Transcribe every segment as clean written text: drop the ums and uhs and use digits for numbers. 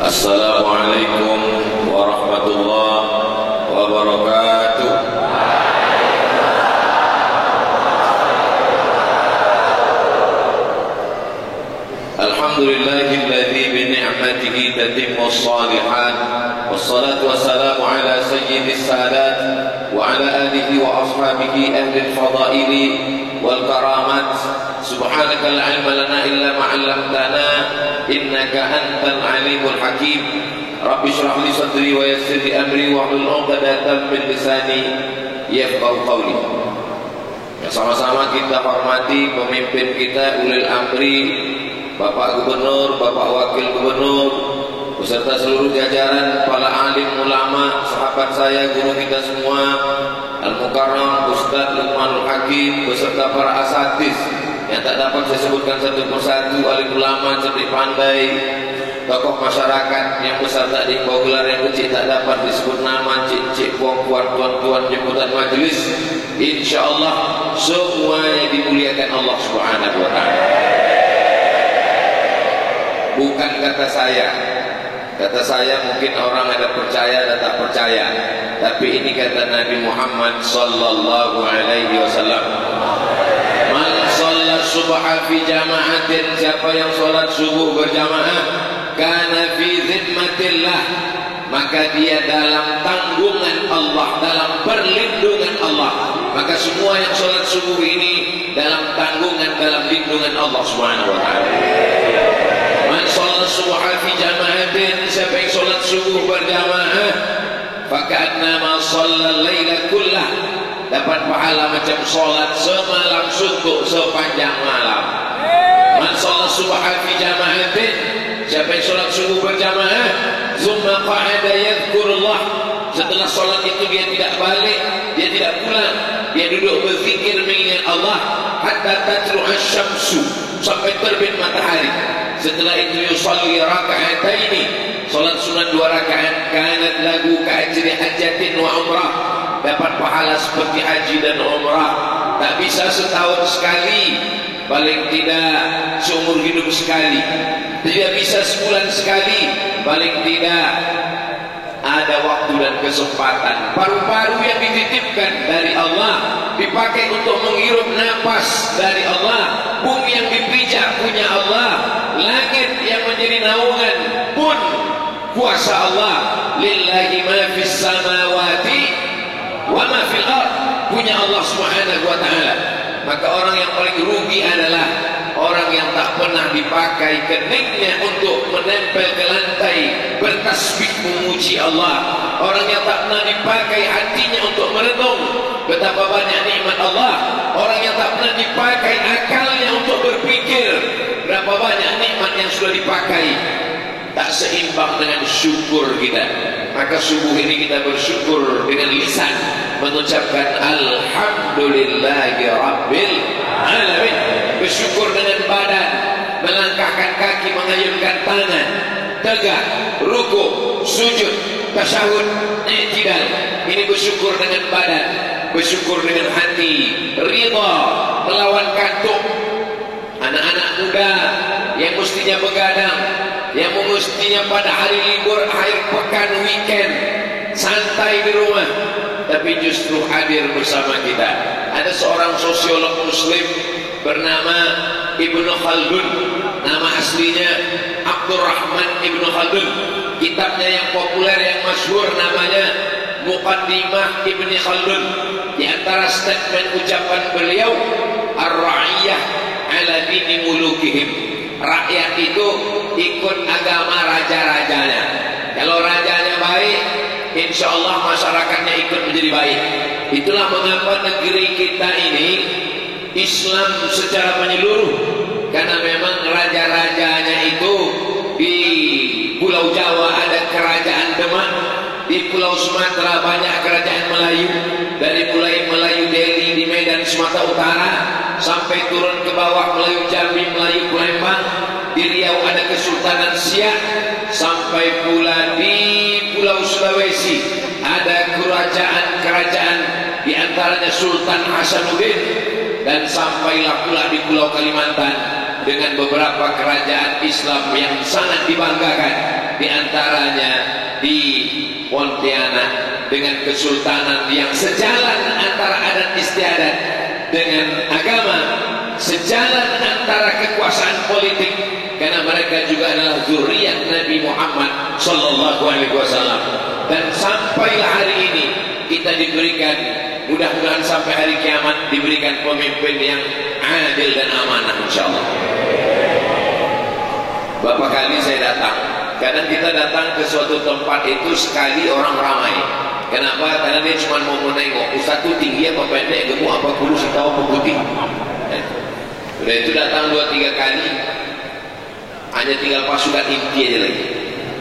Assalamualaikum warahmatullahi wabarakatuh. Alhamdulillahilladzi bi ni'matihi tatimmus shalihat. Wassalatu wassalamu ala sayyidis sadat wa ala alihi wa ashabihi ahlil fadaili wal karamat. Subhanaka la ilma lana illa ma 'allamtana innaka antal alimul hakim. Rabbi shrah li sadri wa yassir li amri wa hlul 'uqdatam min lisani yafqahu qawli. Sama-sama kita hormati pemimpin kita ulil amri, Bapak Gubernur, Bapak Wakil Gubernur, beserta seluruh jajaran, para alim ulama, sahabat saya, guru kita semua, Al-Mukarram Ustaz Luqmanul Hakim, beserta para asatidz yang tak dapat saya sebutkan satu persatu, alim ulama, cerdik pandai, tokoh masyarakat yang besar tak dibawa gelar, yang kecil tak dapat disebut nama, cik-cik, puan-puan, tuan-tuan, jemputan majelis, insyaallah semuanya dimuliakan Allah Subhanahu wa taala. Bukan kata saya mungkin orang ada percaya dan tak percaya, tapi ini kata Nabi Muhammad sallallahu alaihi wasallam. Man shalla subha fi jama'atin, siapa yang salat subuh berjamaah, kana fi zimmatillah, maka dia dalam tanggungan Allah, dalam perlindungan Allah. Maka semua yang salat subuh ini dalam tanggungan, dalam lindungan Allah Subhanahu wa taala. Man shalla subha fi jama'atin, siapa yang salat subuh berjamaah, faka'annama shalla al-laila kullah, dapat pahala macam salat semalam suntuk sepanjang malam. Man shalla subha fi jama'atin, siapa yang salat subuh berjamaah, tsumma qa'ada yadhkurullah, setelah salat itu dia tidak balik, dia tidak pulang, dia duduk berzikir mengingat Allah, hatta tatlu'a asy-syamsu, sampai terbit matahari. Setelah itu yusalli raka'ataini, salat sunat 2 rakaat, kanat lahu ka'ajri hajjatin wa umrah, dapat pahala seperti haji dan umrah. Tak bisa setahun sekali, paling tidak seumur hidup sekali, tidak bisa sebulan sekali, paling tidak ada waktu dan kesempatan. Paru-paru yang dititipkan dari Allah dipakai untuk menghirup nafas dari Allah, bumi yang dipijak punya Allah, langit yang menjadi naungan pun kuasa Allah. Lillahi ma fis samawati wa ma fil ard, punya Allah Subhanahu wa taala. Maka orang yang paling rugi adalah orang yang tak pernah dipakai keningnya untuk menempel ke lantai bertasbih memuji Allah. Orang yang tak pernah dipakai hatinya untuk merenung betapa banyak nikmat Allah. Orang yang tak pernah dipakai akalnya untuk berpikir berapa banyak nikmat yang sudah dipakai. Tak seimbang dengan syukur kita. Maka subuh ini kita bersyukur dengan lisan, mengucapkan alhamdulillahi rabbil alamin. Bersyukur dengan badan, melangkahkan kaki, mengayunkan tangan, tegak, rukuk, sujud, tasyahud, i'tidal. Ini bersyukur dengan badan. Bersyukur dengan hati, ridha, melawan kantuk. Anak-anak muda yang mestinya begadang, yang mestinya pada hari libur, akhir pekan, weekend, santai di rumah, tapi justru hadir bersama kita. Ada seorang sosiolog muslim bernama Ibnu Khaldun, nama aslinya Abdurrahman Ibnu Khaldun. Kitabnya yang populer, yang masyhur namanya Muqaddimah Ibni Khaldun. Di antara statement ucapan beliau, ar-ra'iyah ala dini mulukihim, rakyat itu ikut agama raja-rajanya. Kalau rajanya baik, insya Allah masyarakatnya ikut menjadi baik. Itulah mengapa negeri kita ini Islam secara menyeluruh, karena memang raja-rajanya itu di Pulau Jawa ada kerajaan Demak, di Pulau Sumatera banyak kerajaan Melayu, dari mulai Melayu Delhi di Medan Sumatera Utara sampai turun ke bawah Melayu Jambi, Melayu Palembang, di Riau ada Kesultanan Siak, sampai pula di Pulau Sulawesi ada kerajaan-kerajaan, di antaranya Sultan Hasanuddin, dan sampailah pula di Pulau Kalimantan dengan beberapa kerajaan Islam yang sangat dibanggakan. di antaranya di Pontianak dengan kesultanan yang sejalan antara adat istiadat dengan agama, sejalan antara kekuasaan politik, karena mereka juga adalah zuriat Nabi Muhammad sallallahu alaihi wasallam. Dan sampailah hari ini kita diberikan, mudah-mudahan sampai hari kiamat diberikan pemimpin yang adil dan amanah insyaallah. Beberapa kali saya datang, kadang kita datang ke suatu tempat itu sekali orang ramai. Kenapa? Karena dia cuma mau menengok ustaz itu tinggi apa pendek, gemuk apa kurus, hitam apa putih. Udah itu datang 2-3 kali, hanya tinggal pasukan inti aja lagi.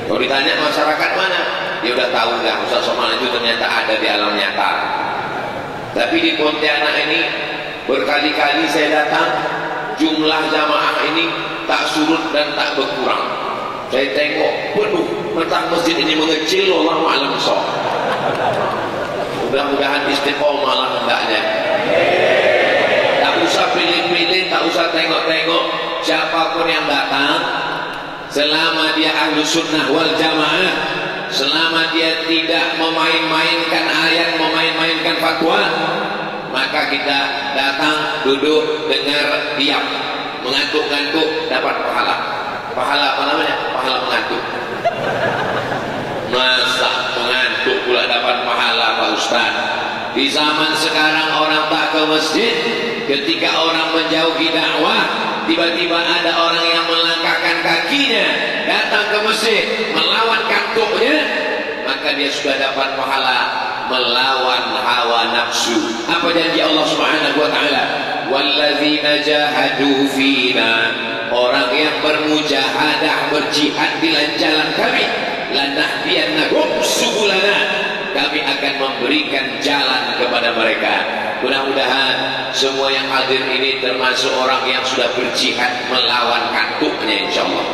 Kalau ditanya masyarakat mana, dia udah tahu dah Ustaz Somad itu ternyata ada di alam nyata. Tapi di Pontianak ini berkali-kali saya datang, jumlah jamaah ini tak surut dan tak berkurang. Saya tengok penuh, mentang masjid ini mengecil, wallahu a'lam bishawab. Mudah-mudahan istiqomah lah hendaknya. Tak usah pilih-pilih, tak usah tengok-tengok siapapun yang datang, selama dia ahlu sunnah wal jamaah, selama dia tidak memain-mainkan ayat, memain-mainkan fatwa, maka kita datang, duduk, dengar, diam, mengantuk-ngantuk, dapat pahala. Pahala apa namanya? Pahala mengantuk. Masa mengantuk pula dapat pahala Pak Ustaz? Di zaman sekarang orang tak ke masjid, ketika orang menjauhi dakwah, tiba-tiba ada orang yang melangkahkan kakinya datang ke masjid melawan kantuknya, maka dia sudah dapat pahala melawan hawa nafsu. Apa janji Allah Subhanahu wa taala? Walladzina jahadu fina, orang yang bermujahadah, berjihad di jalan kami, lanahdiyannahum subulana, kami akan memberikan jalan kepada mereka. Mudah-mudahan semua yang hadir ini termasuk orang yang sudah berjihad melawan kantuknya insyaallah.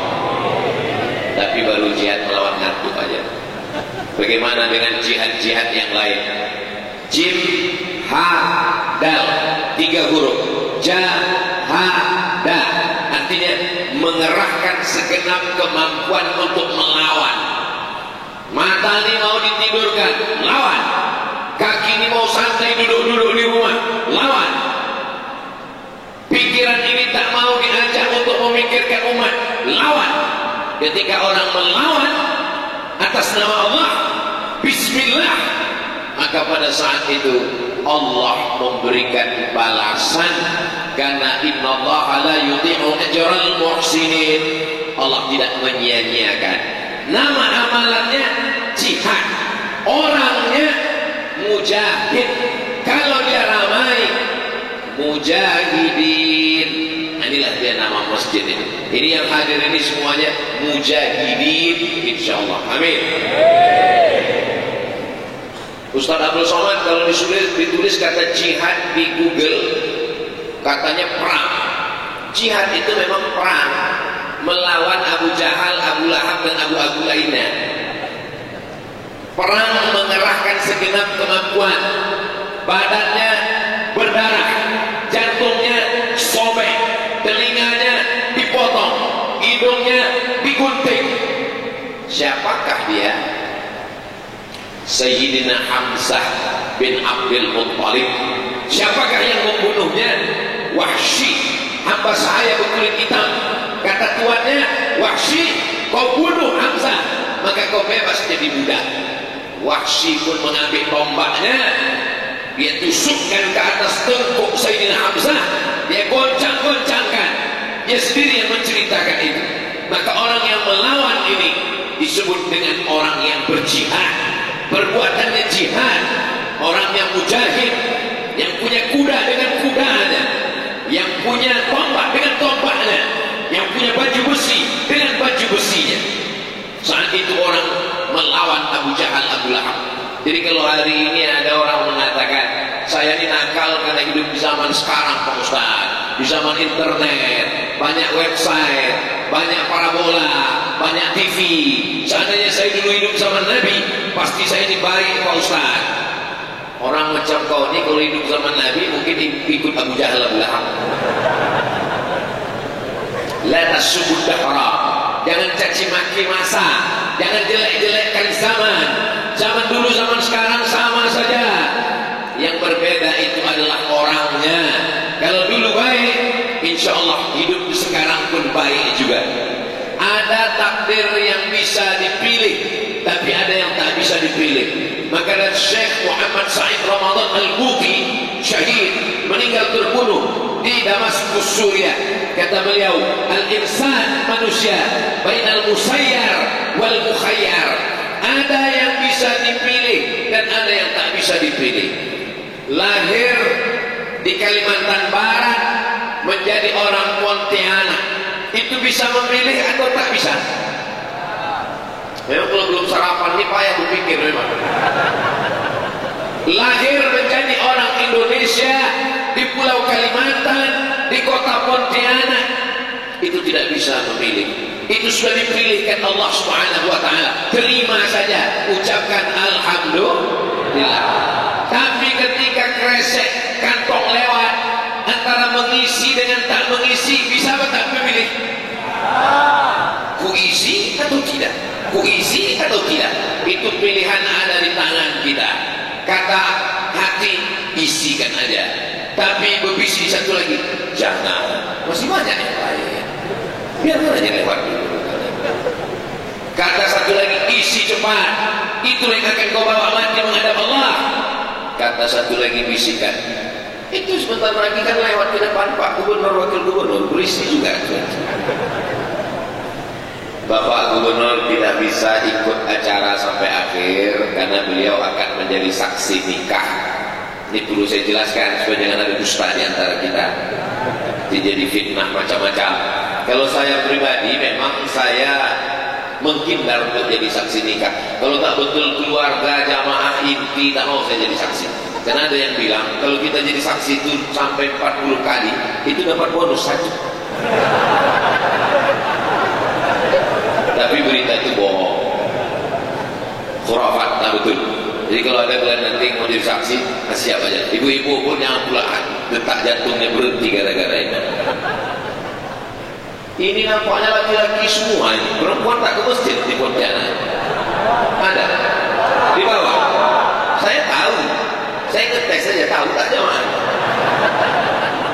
Tapi baru jihad melawan kantuk aja. Bagaimana dengan jihad-jihad yang lain? Jim, ha, dal, 3 huruf. Jahada, artinya mengerahkan segenap kemampuan untuk melawan. Mata ini mau ditidurkan, lawan. Kaki ini mau santai duduk-duduk di rumah, lawan. Pikiran ini tak mau diajak untuk memikirkan umat, lawan. Ketika orang melawan atas nama Allah, bismillah, maka pada saat itu Allah memberikan balasan, karena innallaha la yudhi'u ajral muhsinin. Allah tidak menyia-nyiakan. Nama amalannya jihad, orangnya mujahid. Kalau dia ramai, mujahidin. Inilah dia nama masjid ini. Ini yang hadir ini semuanya mujahidin insyaallah. Amin. Ustaz Abdul Somad kalau ditulis kata jihad di Google, katanya perang. Jihad itu memang perang melawan Abu Jahal, Abu Lahab dan Abu lainnya. Perang mengerahkan segenap kemampuan. Badannya berdarah, jantungnya sobek, telinganya dipotong, hidungnya digunting. Siapakah dia? Sayyidina Hamzah bin Abdul Muttalib. Siapakah yang membunuhnya? Wahsy, hamba saya berkulit hitam. Kata tuannya, Wahsy, kau bunuh Hamzah, maka kau bebas jadi budak. Wahsy pun mengambil tombaknya, dia tusukkan ke atas tengkuk Sayyidina Hamzah, dia goncang-goncangkan. Dia sendiri yang menceritakan itu. Maka orang yang melawan ini disebut dengan orang yang berjihad. Perbuatannya jihad. Orang yang mujahid, yang punya kuda dengan kudanya, yang punya tombak dengan tombaknya, yang punya baju besi dengan baju besinya. Saat itu orang melawan Abu Jahal, Abu Lahab. Jadi kalau hari ini ada orang mengatakan, saya ini nakal karena hidup di zaman sekarang Pak Ustaz, di zaman internet, banyak website, banyak parabola, banyak TV. Seandainya saya dulu hidup zaman Nabi, pasti saya ini baik Pak Ustaz. Orang macam kau ini kalau hidup zaman Nabi mungkin ikut Abu Jahal, Abu Lahab. La tasubud dahra, jangan caci maki masa, Jangan jelek-jelekkan zaman. Zaman dulu zaman sekarang sama saja. Yang berbeda itu adalah orangnya. Kalau dulu baik, insya Allah hidup sekarang pun baik juga. Ada takdir yang bisa dipilih, tapi ada yang tak bisa dipilih. Maka dari Syekh Muhammad Said Ramadan Al-Buti, syahid, meninggal terbunuh di Damaskus, Suriah. Kata beliau, al-insan, manusia, bainal musayyar wal mukhayyar. Ada yang bisa dipilih dan ada yang tak bisa dipilih. Lahir di Kalimantan Barat menjadi orang Pontianak, itu bisa memilih atau tak bisa? Memang kalau belum sarapan ini payah berpikir memang. Lahir menjadi orang Indonesia di Pulau Kalimantan, di kota Pontianak, itu tidak bisa memilih. Itu sudah dipilihkan Allah Subhanahu wa Ta'ala. Terima saja, ucapkan alhamdulillah. Tapi ketika kresek kantong lewat, antara mengisi dengan tak mengisi, bisa tak memilih? Kuisi atau tidak? Kuisi atau tidak? Itu pilihan ada di tangan kita. Kata hati, isikan aja. Tapi berbisik satu lagi, jangan. Masih banyak yang lain. Biarkan aja lewat dulu. Kata satu lagi, isi cepat. Itu yang akan kau bawa mati menghadap Allah. Kata satu lagi, bisikan. Itu sebentar lagi kan lewat ke depan Pak Gubernur, Wakil Gubernur, berisi juga. Bapak Gubernur tidak bisa ikut acara sampai akhir karena beliau akan menjadi saksi nikah. Ini perlu saya jelaskan supaya jangan ada dusta di antara kita. Jadi fitnah macam-macam. Kalau saya pribadi memang saya menghindar untuk jadi saksi nikah. Kalau tak betul keluarga, jamaah inti, tak mau saya jadi saksi. Karena ada yang bilang kalau kita jadi saksi itu sampai 40 kali itu dapat bonus saja. Tapi berita itu bohong, khurafat, tak betul. Jadi kalau ada kalian nanti mau jadi saksi, siap aja. Ibu-ibu pun yang pula detak jantungnya berhenti gara-gara ini. Ini nampaknya laki-laki semua ini. Perempuan tak ke masjid di Pontianak? Ada? Di bawah? Saya tahu. Saya ngetes saja tahu tak jamaah.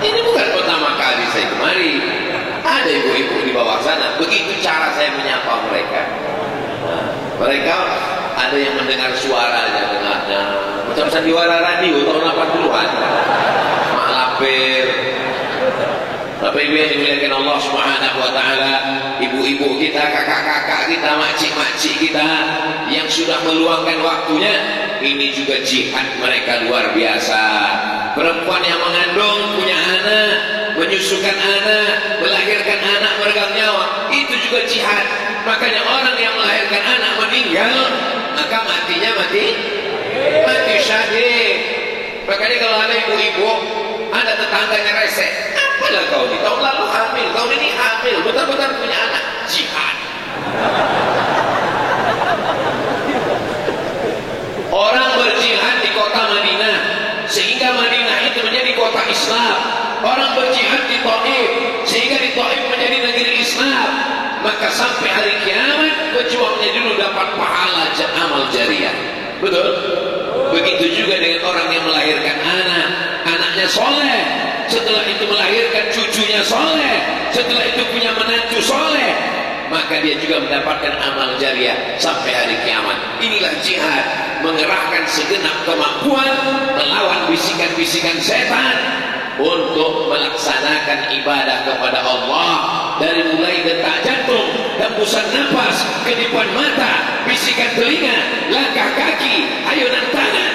Ini bukan pertama kali saya kemari. Ada ibu-ibu di bawah sana. Begitu cara saya menyapa mereka. Nah, mereka ada yang mendengar suaranya, dengarnya macam sandiwara radio tahun 80-an. Mak lampir. Bapak ibu yang dimuliakan Allah Subhanahu wa Ta'ala, ibu-ibu kita, kakak-kakak kita, makcik-makcik kita yang sudah meluangkan waktunya, ini juga jihad mereka luar biasa. Perempuan yang mengandung, punya anak, menyusukan anak, melahirkan anak meregang nyawa, itu juga jihad. Makanya orang yang melahirkan anak meninggal, maka matinya mati syahid. Makanya kalau ada ibu-ibu, ada tetangganya resek, apalah kau ini, tahun lalu hamil, tahun ini hamil, betul-betul punya anak, jihad. Orang berjihad di kota Madinah, sehingga Madinah itu menjadi kota Islam. Orang berjihad di Taif, sehingga di Taif menjadi negeri Islam. Maka sampai hari kiamat, pejuangnya dulu dapat pahala amal jariah. Betul? Begitu juga dengan orang yang melahirkan anak, anaknya soleh, setelah itu melahirkan cucunya soleh, setelah itu punya menantu soleh, maka dia juga mendapatkan amal jariah sampai hari kiamat. Inilah jihad, mengerahkan segenap kemampuan melawan bisikan-bisikan setan untuk melaksanakan ibadah kepada Allah, dari mulai detak jantung, hembusan nafas, kedipan mata, bisikan telinga, langkah kaki, ayunan tangan.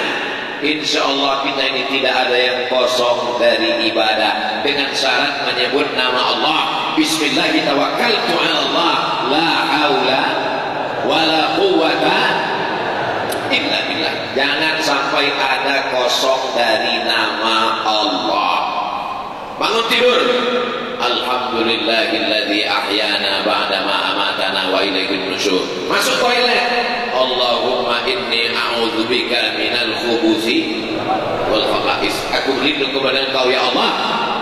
Insya Allah kita ini tidak ada yang kosong dari ibadah, dengan syarat menyebut nama Allah. Bismillah tawakkaltu ala Allah, la haula wala quwwata illa billah. Jangan sampai ada kosong dari nama Allah. Bangun tidur, alhamdulillahilladzi ahyana ba'dama amatana wa ilaihin nusyur. Masuk toilet, Allahumma inni a'udzubika minal khubuthi wal khaba'is. Aku berlindung kepada Engkau ya Allah,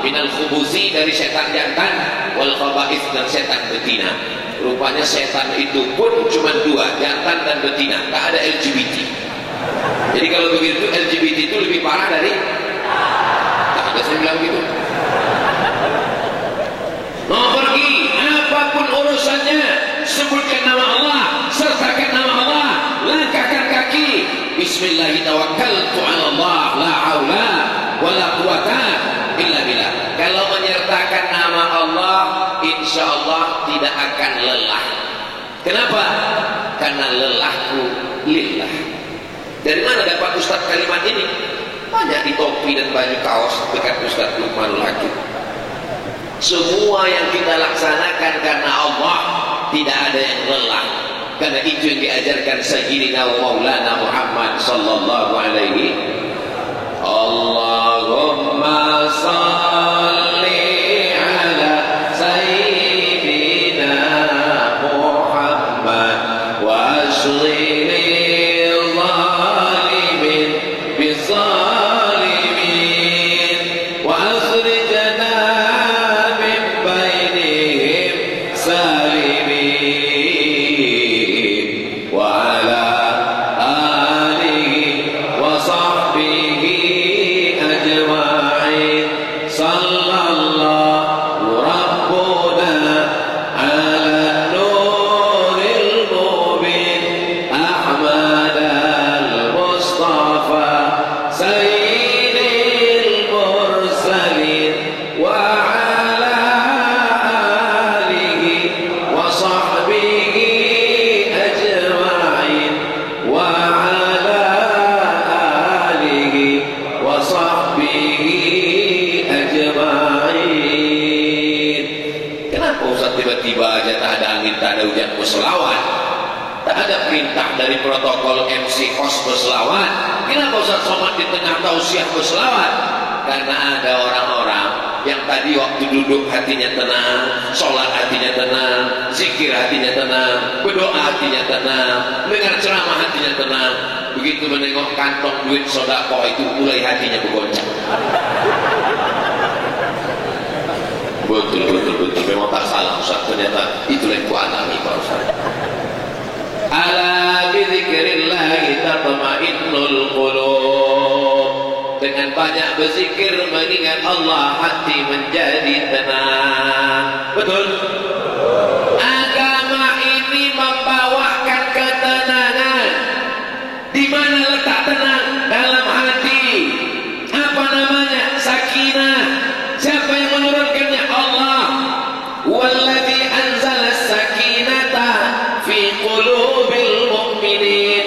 minal khubuthi, dari setan jantan, wal khaba'is, dan setan betina. Rupanya setan itu pun cuma dua, jantan dan betina, tak ada LGBT. Jadi kalau begitu LGBT itu lebih parah dari, tak ada, saya bilang gitu. Mau pergi apapun urusannya, sebutkan nama Allah, sertakan nama Allah, langkahkan kaki, Bismillahirrahmanirrahim, la haula wala quwata illa billah. Kalau menyertakan nama Allah, insya Allah tidak akan lelah. Kenapa? Karena lelahku lillah. Dari mana dapat Ustaz kalimat ini? Banyak di topi dan baju kaos dekat Ustaz Luqmanul Hakim. Semua yang kita laksanakan karena Allah, tidak ada yang lelah. Karena itu yang diajarkan Sayyidina wa Maulana Muhammad sallallahu alaihi. Allahumma salli ala Sayyidina Muhammad wa ashlil zalimin bizalimin wa akhrijna min bainihim salimin wa ala alihi wa sahbihi ajma'in. Sallallahu rabbuna ala nuril mubin Ahmad al-Mustafa sayyidil mursalin wa ala alihi wa sahbihi ajma'in wa ala alihi wa sahbihi ajma'in. Kenapa Ustaz tiba-tiba aja tak ada angin, tak ada hujan berselawat? Tak ada perintah dari protokol MC host berselawat. Kenapa Ustaz Somad di tengah tausiah berselawat? Karena ada orang-orang yang tadi waktu duduk hatinya tenang, sholat hatinya tenang, zikir hatinya tenang, berdoa hatinya tenang, dengar ceramah hatinya tenang. Begitu menengok kantong duit sedekah itu mulai hatinya bergoncang. Betul, memang tak salah Ustaz. Ternyata itulah yang ku alami Pak Ustaz. Ala bizikrillahi tatma'innul qulub. Dengan banyak berzikir mengingat Allah, hati menjadi tenang. Betul? Agama ini membawakan ketenangan. Di mana letak tenang? Dalam hati. Apa namanya? Sakinah. Siapa yang menurunkannya? Allah. Walladzi anzala sakinata fi qulubil mu'minin.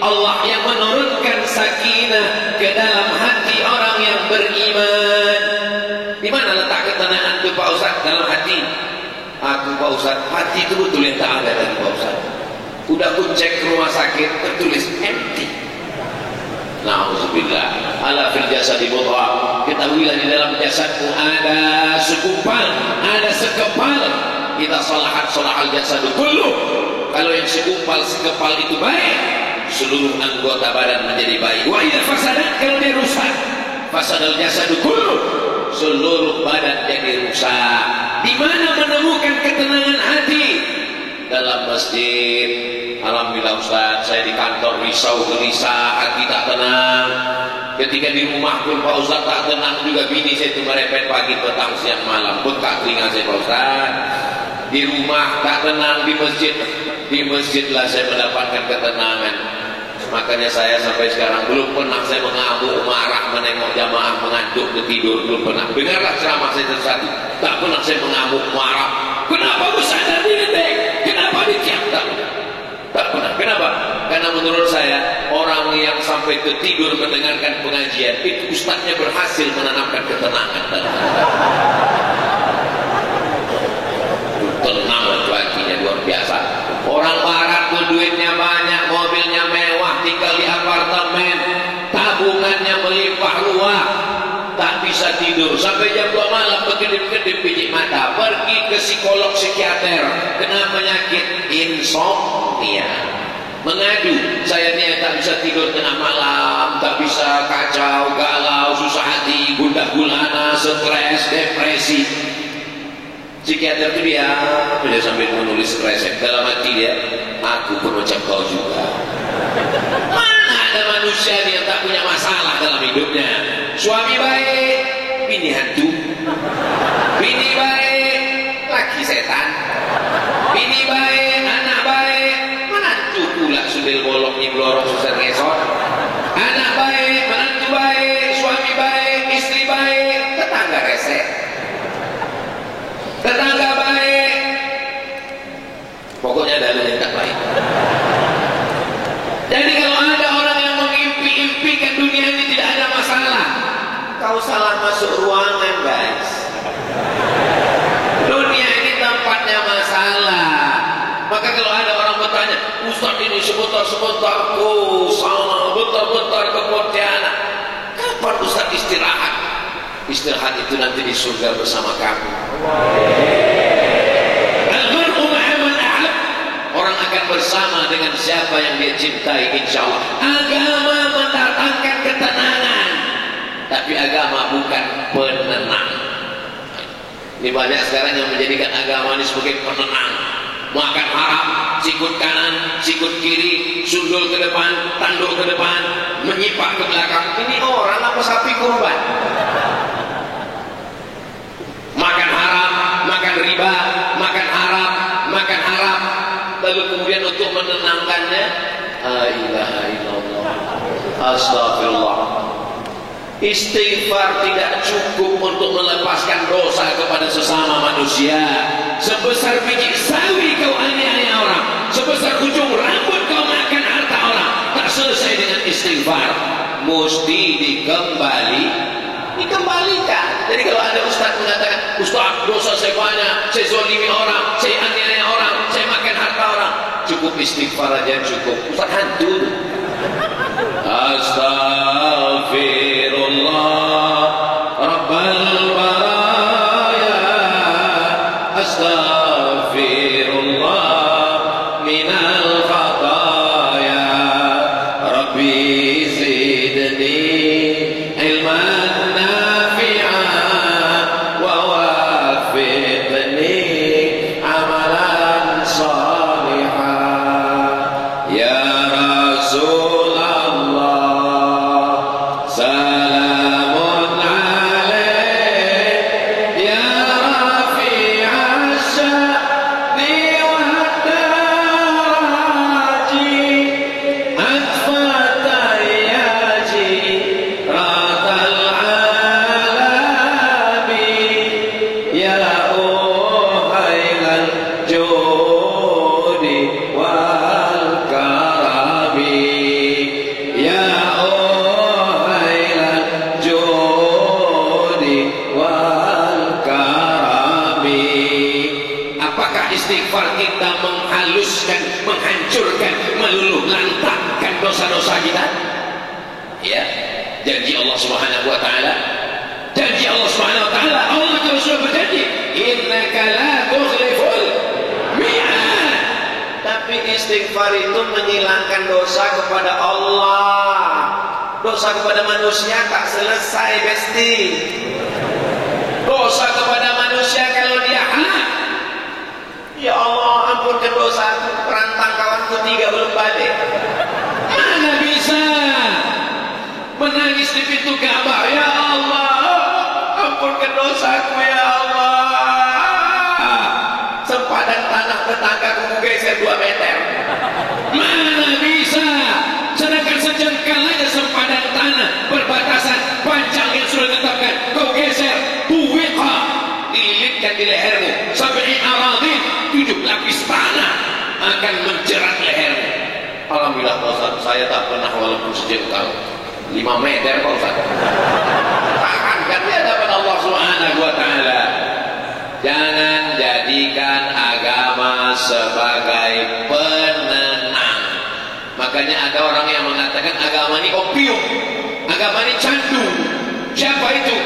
Allah yang menurunkan sakinah ke dalam hati orang yang beriman. Di mana letak ketenangan itu Pak Ustaz? Dalam hati. Aku Pak Ustaz, hati itu betul yang tak ada lagi Pak Ustaz. Udah aku cek ke rumah sakit, tertulis empty. Na'udzubillah. Ala fil jasadi mudghah. Ketahuilah di dalam jasadmu ada segumpal, ada sekepal. Kita salahat salahal jasadu kullu. Kalau yang segumpal sekepal itu baik, seluruh anggota badan menjadi baik. Wa idza fasadat, kalau dia rusak, fasadal jasadu kullu, seluruh badan jadi rusak. Di mana menemukan ketenangan hati? Dalam masjid. Alhamdulillah Ustaz, saya di kantor risau gelisah, hati tak tenang. Ketika di rumah pun Pak Ustaz tak tenang juga, bini saya itu merepet pagi, petang, siang, malam. Bengkak telinga saya Pak Ustaz. Di rumah tak tenang, di masjidlah saya mendapatkan ketenangan. Makanya saya sampai sekarang belum pernah saya mengamuk, marah, menengok jamaah mengantuk, ketidur, belum pernah. Dengarlah ceramah saya satu, tak pernah saya mengamuk, marah. Kenapa Ustaz tadi detek? Kenapa ditiap? Tak pernah. Kenapa? Karena menurut saya orang yang sampai tertidur mendengarkan pengajian itu ustaznya berhasil menanamkan ketenangan. Tenang baginya luar biasa. Orang barat tuh duitnya banyak, mobilnya mewah, tinggal di apartemen, tabungannya melimpah ruah, tak bisa tidur sampai jam 2 malam, berkedip-kedip biji mata, pergi ke psikolog psikiater, kena penyakit insomnia, mengadu, saya ni tak bisa tidur tengah malam, tak bisa, kacau, galau, susah hati, gundah gulana, stres, depresi. Psikiater itu dia sambil menulis resep dalam hati dia, aku pun macam kau juga. Mana ada manusia yang tak punya masalah dalam hidupnya? Suami baik, bini hantu. Bini baik, laki setan. Bini baik, anak baik, menantu pula sudil bolong nyiblorong susah ngesot. Anak baik, menantu baik, suami baik, istri baik, tetangga resek. Tetangga baik, pokoknya ada yang tak baik. Jadi kalau ada orang yang mengimpi-impikan dunia ini tidak ada masalah, kau salah masuk ruangan, guys. Dunia ini tempatnya masalah. Maka kalau ada orang bertanya, Ustaz ini sebentar-sebentar ke sana, bentar-bentar ke Pontianak, kapan Ustaz istirahat? Istirahat itu nanti di surga bersama kamu. Al-mar'u ma'a man ahab. Orang akan bersama dengan siapa yang dia cintai, insya Allah. Agama mendatangkan ketenangan, tapi agama bukan penenang. Ini banyak sekarang yang menjadikan agama ini sebagai penenang. Makan haram, sikut kanan, sikut kiri, sundul ke depan, tanduk ke depan, menyipak ke belakang. Ini orang apa sapi kurban? Makan haram, makan riba, makan haram, makan haram. Lalu kemudian untuk menenangkannya, la ilaha illallah, astagfirullah. Istighfar tidak cukup untuk melepaskan dosa kepada sesama manusia. Sebesar biji sawi kau aniaya orang, sebesar ujung rambut kau makan harta orang, tak selesai dengan istighfar. Mesti dikembalikan. Jadi kalau ada ustaz mengatakan, Ustaz dosa saya banyak, saya zolimi orang, saya aniaya orang, saya makan harta orang, cukup istighfar aja cukup. Ustaz hantu. Astaghfirullah Rabbal baraya, astaghfirullah minal khataya, Rabbi zidni ilman nafi'an wa wafiqni amalan salihan. Ya istighfar kita menghaluskan, menghancurkan, meluluh lantakkan dosa-dosa kita? Ya, janji Allah Subhanahu wa taala. Janji Allah Subhanahu wa taala, Allah kalau sudah berjanji, innaka la tukhliful mi'ad. Tapi istighfar itu menyilangkan dosa kepada Allah. Dosa kepada manusia tak selesai, besti. Dosa kepada manusia kalau dia halal, ya Allah ampunkan dosaku, perantang kawanku 3 belum balik. Mana bisa menangis di pintu Ka'bah, ya Allah ampunkan dosaku ya Allah, sempadan tanah tetanggaku geser 2 meter. Mana bisa, sedangkan sejengkal aja sempadan tanah berbatasan panjang yang sudah ditetapkan kau geser, buwiqa, dililitkan di lehermu, sampai aradin 7 lapis tanah akan menjerat lehermu. Alhamdulillah Pak Ustaz, saya tak pernah walaupun sejengkal 5 meter Pak Ustaz. Tahankan di hadapan Allah Subhanahu wa taala. Jangan jadikan agama sebagai penenang. Makanya ada orang yang mengatakan agama ini opium, agama ini candu. Siapa itu?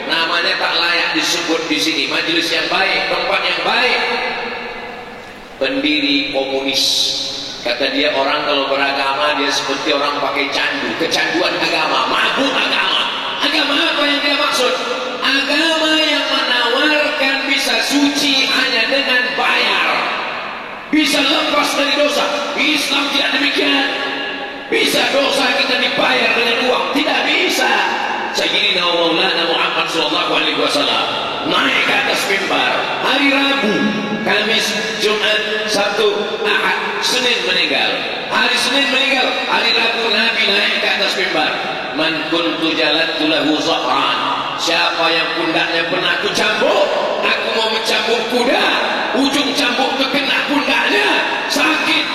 Namanya tak layak disebut di sini. Majelis yang baik, tempat yang baik. Pendiri komunis, kata dia, orang kalau beragama dia seperti orang pakai candu, kecanduan agama, mabuk agama. Agama apa yang dia maksud? Agama yang menawarkan bisa suci hanya dengan bayar, bisa lepas dari dosa. Islam tidak demikian. Bisa dosa kita dibayar dengan uang? Tidak bisa. Sayyidina Maulana Muhammad SAW naik ke atas mimbar hari Rabu, Kamis, Jumat, Sabtu, Ahad, Senin meninggal. Hari Senin meninggal, hari Rabu Nabi naik ke atas mimbar. Man kuntu jalantu lahu zahran. Siapa yang pundaknya pernah aku cambuk, aku mau mencambuk kuda, ujung cambuk terkena pundaknya, sakit,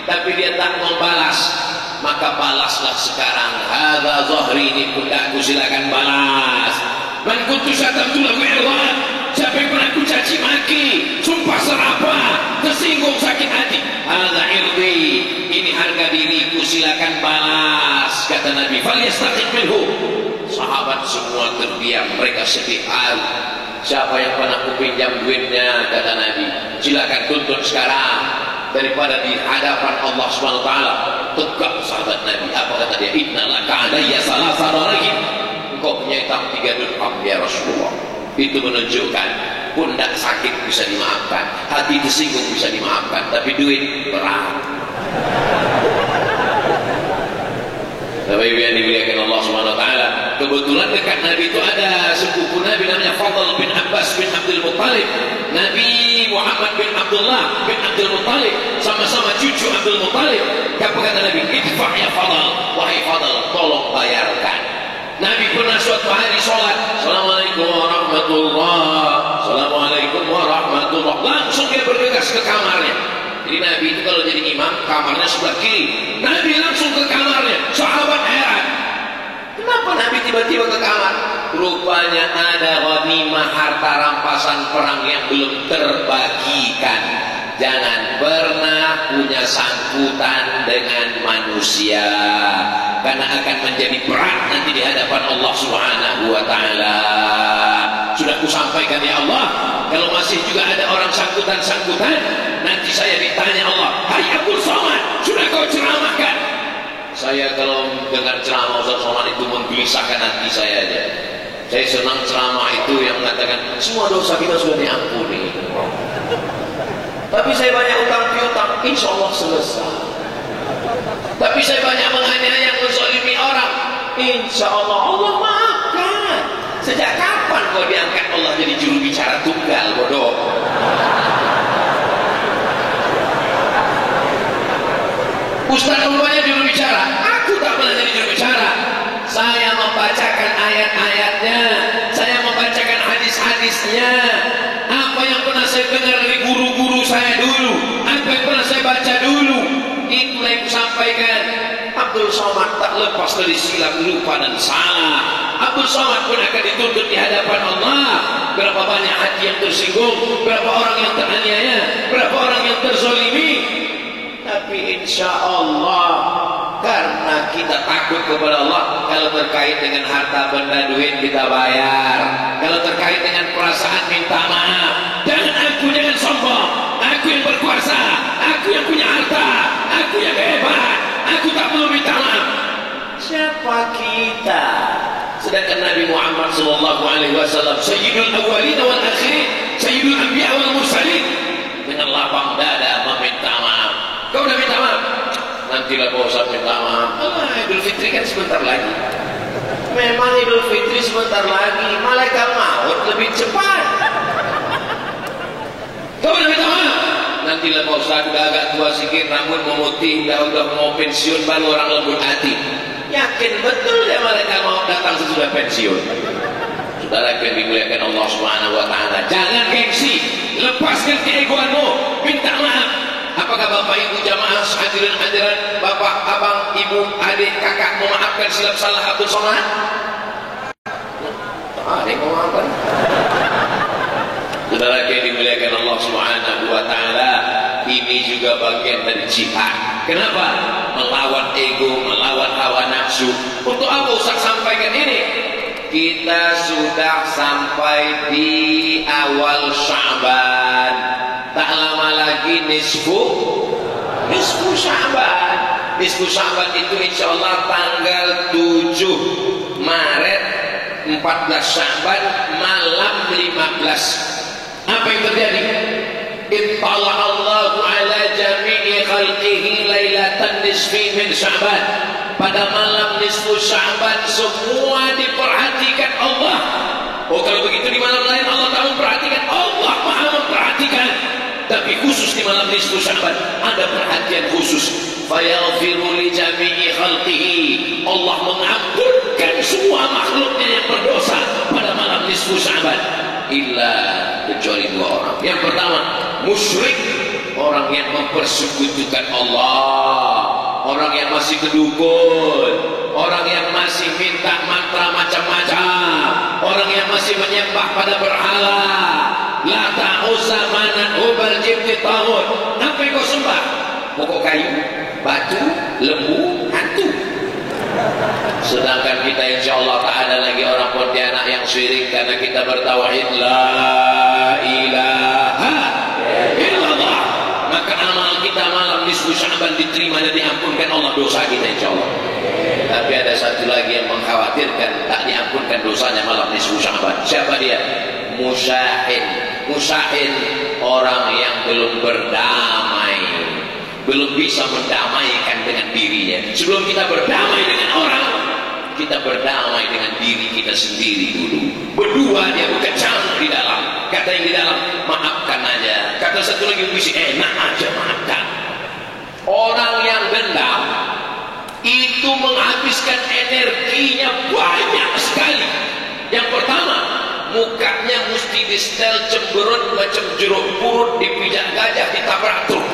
tapi dia tak membalas, maka balaslah sekarang. Hadza zahri, ini pundakku, silakan balas. Man kuntu syatamtu lahu irwan. Siapa yang pernah aku caci maki, sumpah serapah, tersinggung, sakit hati, hadza irdi, ini harga diriku, silakan balas, kata Nabi. Falyastaqim minhu. Sahabat semua terdiam, mereka sedih. Siapa yang pernah aku pinjam duitnya, kata Nabi, silakan tuntut sekarang, daripada di hadapan Allah SWT. Tegak sahabat Nabi. Apa kata dia? Innalaka alayya salasa darahim. Engkau punya utang 3 dirham ya Rasulullah. Itu menunjukkan pundak sakit bisa dimaafkan, hati tersinggung bisa dimaafkan, tapi duit berat. Bapak Ibu yang dimuliakan Allah SWT, kebetulan dekat Nabi itu ada sepupu Nabi namanya Fadl bin Abbas bin Abdul Muttalib. Nabi Muhammad bin Abdullah bin Abdul Muttalib sama-sama cucu Abdul Muttalib. Apa kata Nabi? Idfa' ya Fadl, wahai Fadl, tolong bayarkan. Nabi pernah suatu hari sholat, Assalamualaikum warahmatullah, Assalamualaikum warahmatullah, langsung dia bergegas ke kamarnya. Jadi Nabi itu kalau jadi imam, kamarnya sebelah kiri, Nabi langsung ke kamarnya. Sahabat heran, kenapa Nabi tiba-tiba ke kamar? Rupanya ada ghanimah, harta rampasan perang yang belum terbagikan. Jangan pernah punya sangkutan dengan manusia, karena akan menjadi berat nanti di hadapan Allah Subhanahu wa Ta'ala. Sudah kusampaikan ya Allah, kalau masih juga ada orang sangkutan-sangkutan, nanti saya ditanya Allah, hai Abdul Somad, sudah kau ceramahkan? Saya kalau dengar ceramah Ustaz Somad itu menggelisahkan hati saya aja. Saya senang ceramah itu yang mengatakan semua dosa kita sudah diampuni, tapi saya banyak utang piutang, insya Allah selesai. Tapi saya banyak menganiaya, menzalimi orang, insya Allah Allah maafkan. Sejak kapan kau diangkat Allah jadi juru bicara tunggal, bodoh? Ustaz rupanya juru bicara, aku tak pernah jadi juru bicara. Saya membacakan ayat-ayatnya, saya membacakan hadis-hadisnya. Apa yang pernah saya dengar dari guru-guru saya dulu, apa yang pernah saya baca dulu, itulah yang sampaikan. Abdul Somad tak lepas dari silap, lupa dan salah. Abdul Somad pun akan dituntut di hadapan Allah. Berapa banyak hati yang tersinggung, berapa orang yang teraniaya, berapa orang yang terzalimi. Tapi insya Allah, karena kita takut kepada Allah, kalau terkait dengan harta benda duit kita bayar, kalau terkait dengan perasaan minta maaf. Jangan sombong, aku yang berkuasa, aku yang punya harta, aku yang hebat, aku tak perlu minta maaf. Siapa kita? Sedangkan Nabi Muhammad SAW Sayyidul Awwalin wal Akhirin, Sayyidul Anbiya wal Mursalin, dengan lapang dada meminta maaf. Kau udah minta maaf? Nantilah Pak Ustaz minta maaf. Idul Fitri kan sebentar lagi. Memang Idul Fitri sebentar lagi, malaikat maut lebih cepat. Kau udah minta maaf? Nantilah Pak Ustaz, udah agak tua sikit, rambut memutih, udah mau pensiun, baru orang lembut hati. Yakin betul ya malaikat maut datang sesudah pensiun. Saudara yang dimuliakan Allah Subhanahu wa Ta'ala, jangan gengsi, lepaskan keegoanmu, minta maaf. Apakah Bapak Ibu jamaah hadirin-hadirat, Bapak, Abang, Ibu, adik, kakak memaafkan silap salah Abdul Somad? Adik memaafkan. Saudara yang dimuliakan Allah Subhanahu wa Ta'ala, ini juga bagian dari jihad. Kenapa? Melawan ego, melawan hawa nafsu. Untuk apa Ustaz sampaikan ini? Kita sudah sampai di awal Sya'ban. Tak lama lagi nisfu Sya'ban. Nisfu Sya'ban itu insya Allah tanggal 7 Maret 14 Sya'ban malam 15. Apa yang terjadi? Ittala Allahu ala jami'i khalqihi lailatan nisfi min Sya'ban. Pada malam nisfu Sya'ban semua diperhatikan Allah. Oh, kalau begitu di malam lain Allah tak memperhatikan. Allah Maha memperhatikan. Tapi khusus di malam nisfu Sya'ban ada perhatian khusus. Fayaghfiru li jami'i khalqihi. Allah mengampunkan semua makhluknya yang berdosa pada malam nisfu Sya'ban. Illa, kecuali dua orang. Yang pertama, musyrik, orang yang mempersekutukan Allah, orang yang masih kedukun, orang yang masih minta mantra macam-macam, orang yang masih menyembah pada berhala. La ta'usa manan hubal jibti taghut. Apa yang kau sembah? Pokok kayu, batu, lembu, hantu. Sedangkan kita insya Allah tak ada lagi orang Pontianak yang syirik karena kita bertauhid la ilaha illallah. Maka amal kita malam nisfu Sya'ban diterima dan diampunkan Allah dosa kita insya Allah. Tapi ada satu lagi yang mengkhawatirkan tak diampunkan dosanya malam nisfu Sya'ban. Siapa dia? Musyahin. Musyahin, orang yang belum berdamai, belum bisa mendamaikan dengan dirinya. Sebelum kita berdamai dengan orang, kita berdamai dengan diri kita sendiri dulu. Berdua dia berkecam di dalam. Kata yang di dalam, maafkan aja. Kata satu lagi bisa enak aja, maafkan. Orang yang dendam itu menghabiskan energinya banyak sekali. Yang pertama, mukanya mesti di setel cemberut macam jeruk purut, dipijak gajah, ditabrak truk.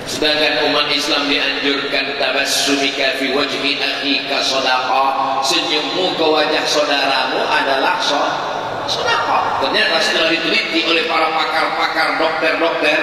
Sedangkan umat Islam dianjurkan tabassumika fi wajhi akhika shadaqah. Senyummu ke wajah saudaramu adalah sedekah. Ternyata setelah diteliti oleh para pakar-pakar, dokter-dokter,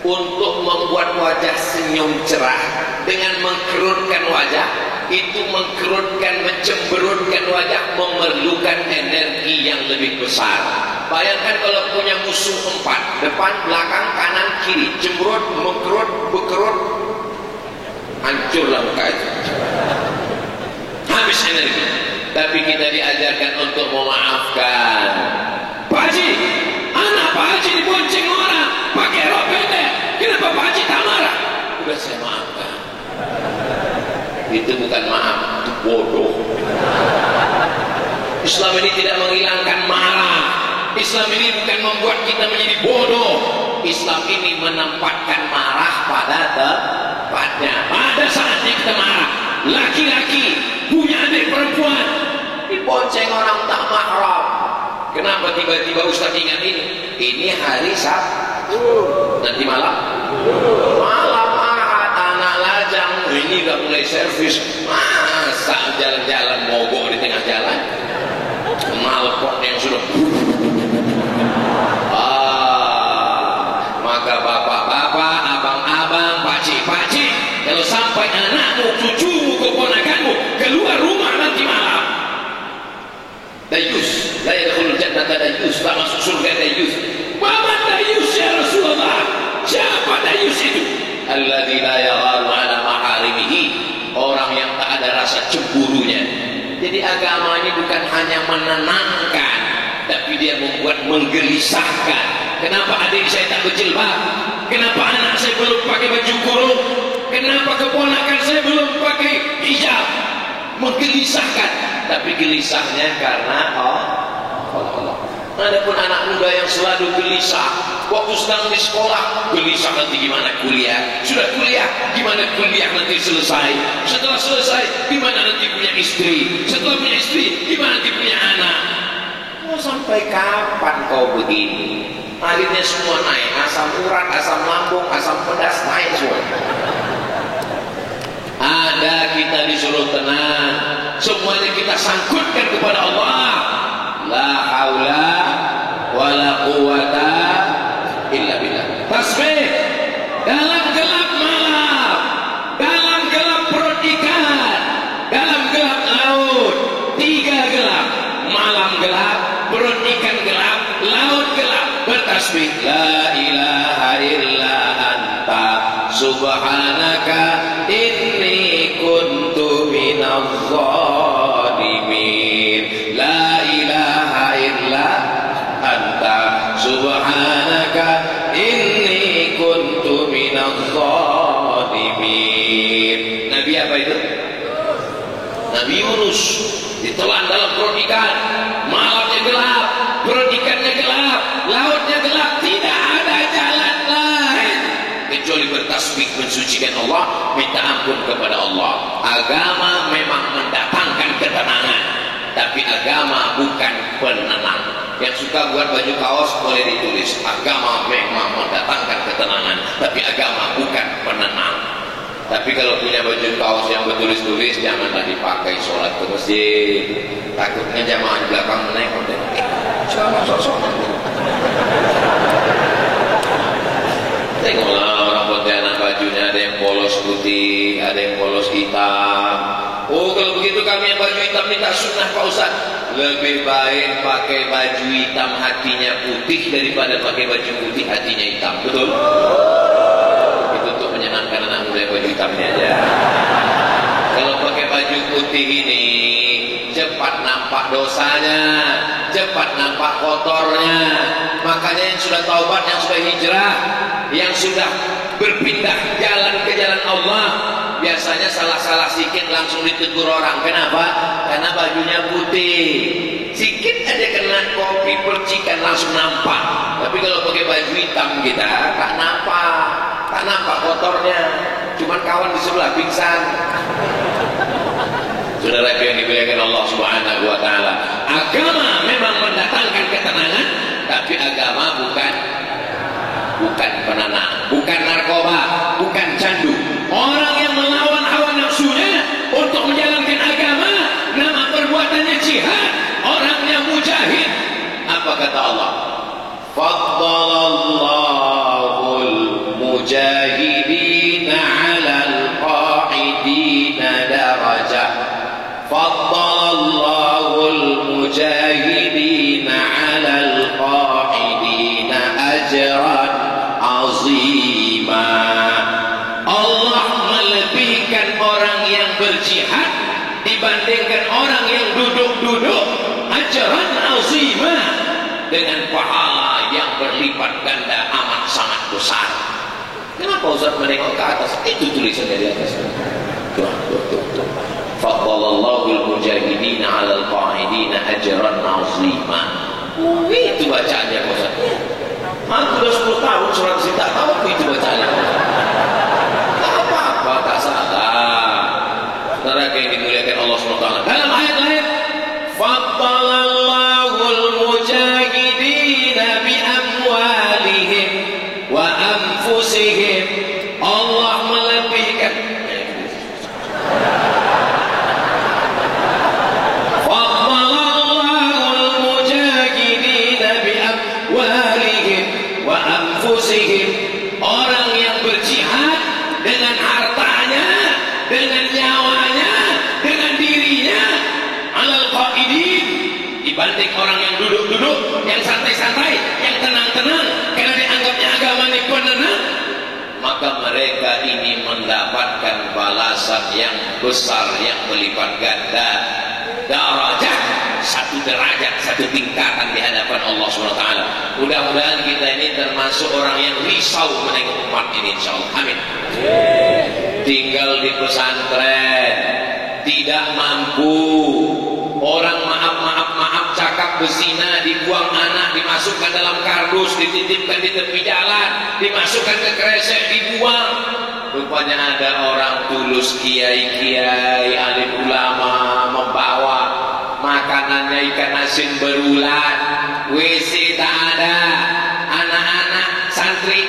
untuk membuat wajah senyum cerah dengan mengkerutkan wajah, itu mengkerutkan, mencemberutkan wajah memerlukan energi yang lebih besar. Bayangkan kalau punya musuh 4, depan, belakang, kanan, kiri, cemberut, mengkerut, bekerut, hancurlah muka itu, habis energi. Tapi kita diajarkan untuk memaafkan. Pak Haji, anak Pak Haji dibonceng orang pakai rok pendek, kenapa Pak Haji tak marah? Udah saya maafkan. Itu bukan maaf, itu bodoh. Islam ini tidak menghilangkan marah. Islam ini bukan membuat kita menjadi bodoh. Islam ini menempatkan marah pada tempatnya. Pada saatnya kita marah. Laki-laki punya adik perempuan dibonceng orang tak mahram. Kenapa tiba-tiba Ustaz ingat ini? Ini hari Sabtu, nanti malam Ahad, anak lajang. Ini udah mulai servis. Masa jalan-jalan mogok di tengah jalan, knalpot yang sudah maka bapak-bapak, abang-abang, pakcik-pakcik, kalau sampai anakmu, cucumu, keponakanmu keluar rumah nanti malam, dayus, la yadkhulul jannata dayus, tak masuk surga dayus. Bapak dayus ya Rasulullah. Siapa dayus itu? Alladzi la yagharu ala maharimihi, orang yang tak ada rasa cemburunya. Jadi agama ini bukan hanya menenangkan, tapi dia membuat menggelisahkan. Kenapa adik saya tak berjilbab? Kenapa anak saya belum pakai baju kurung? Kenapa keponakan saya belum pakai hijab? Menggelisahkan. Tapi gelisahnya karena Allah. Adapun anak muda yang selalu gelisah, waktu sedang di sekolah, gelisah nanti gimana kuliah. Sudah kuliah, gimana kuliah nanti selesai. Setelah selesai, gimana nanti punya istri. Setelah punya istri, gimana nanti punya anak. Mau sampai kapan kau begini? Akhirnya semua naik, asam urat, asam lambung, asam pedas naik semua. Ada kita disuruh tenang, semuanya kita sangkutkan kepada Allah. La haula wala quwata illa billah. Tasbih dalam gelap malam, dalam gelap perut ikan, dalam gelap laut. 3 gelap, malam gelap, perut ikan gelap, laut gelap. Bertasbih la ilaha illa anta subhanaka inni kuntu min minadh dhalimin. La ilaha illa anta subhanaka inni kuntu minadh dhalimin. Nabi apa itu? Nabi Yunus ditelan dalam perut ikan, malamnya gelap, perut ikannya gelap, lautnya gelap, tidak ada jalan lain kecuali bertasbih mensucikan Allah, minta ampun kepada Allah. Agama memang mendatangkan ketenangan, tapi agama bukan penenang. Yang suka buat baju kaos boleh ditulis, agama memang mendatangkan ketenangan, tapi agama bukan penenang. Tapi kalau punya baju kaos yang bertulis-tulis, janganlah dipakai sholat ke masjid. Takutnya jamaah di belakang menengok. Jangan sosok. Tengoklah orang Pontianak bajunya, ada yang polos putih, ada yang polos hitam. Oh, kalau begitu kami yang baju hitam minta sunnah Pak Ustaz. Lebih baik pakai baju hitam hatinya putih daripada pakai baju putih hatinya hitam. Betul? Menyenangkan anak muda baju hitamnya aja. Kalau pakai baju putih ini cepat nampak dosanya, cepat nampak kotornya. Makanya yang sudah taubat, yang sudah hijrah, yang sudah berpindah jalan ke jalan Allah, biasanya salah-salah sedikit langsung ditegur orang. Kenapa? Karena bajunya putih. Sedikit aja kena kopi percikan langsung nampak. Tapi kalau pakai baju hitam kita tak nampak. Tak nampak kotornya, cuman kawan di sebelah pingsan. Saudara yang dimuliakan Allah Subhanahu wa taala, agama memang mendatangkan ketenangan, tapi agama bukan penenang, bukan narkoba, bukan candu. Orang yang melawan hawa nafsunya untuk menjalankan agama, nama perbuatannya jihad, orangnya mujahid. Apa kata Allah? Faddalallahu mujahidina 'alal qa'idina darajah. Faddalallahul mujahidina 'alal qa'idina ajran 'azima. Allah melebihkan orang yang berjihad dibandingkan orang yang duduk-duduk, ajran 'azima, dengan pahala yang berlipat ganda amat sangat besar. Kenapa Ustaz menengok ke atas? Itu tulisan dari atas. Tuh. Faddalallahu al-mujahidina 'alal qa'idina ajran 'azima. Itu bacaannya Ustaz. Aku sudah 10 tahun surat sih tak tahu itu bacaannya. Apa-apa tak salah. Saudara yang dimuliakan Allah SWT, dalam ayat lain, faddalallahu al-mujahidina bi amwalihim wa anfusihim. Allah melebihkan faddalallahu al-mujahidina bi amwalihim wa anfusihim. Orang yang berjihad dengan hartanya, dengan nyawanya, dengan dirinya, alal qaidin, dibanding orang yang duduk-duduk, yang santai-santai, yang tenang-tenang, karena dianggapnya agama ini penenang, maka mereka ini mendapatkan balasan yang besar, yang berlipat ganda, darajat, satu derajat, satu tingkatan di hadapan Allah SWT. Mudah-mudahan kita ini termasuk orang yang risau menengok umat ini, insyaallah. Amin. Tinggal di pesantren, tidak mampu, orang maaf cakap berzina, dibuang anak, dimasukkan dalam kardus, dititipkan di tepi jalan, dimasukkan ke kresek, dibuang. Rupanya ada orang tulus, kiai-kiai, alim ulama, membawa makanannya ikan asin berulat, WC tak ada, anak-anak santri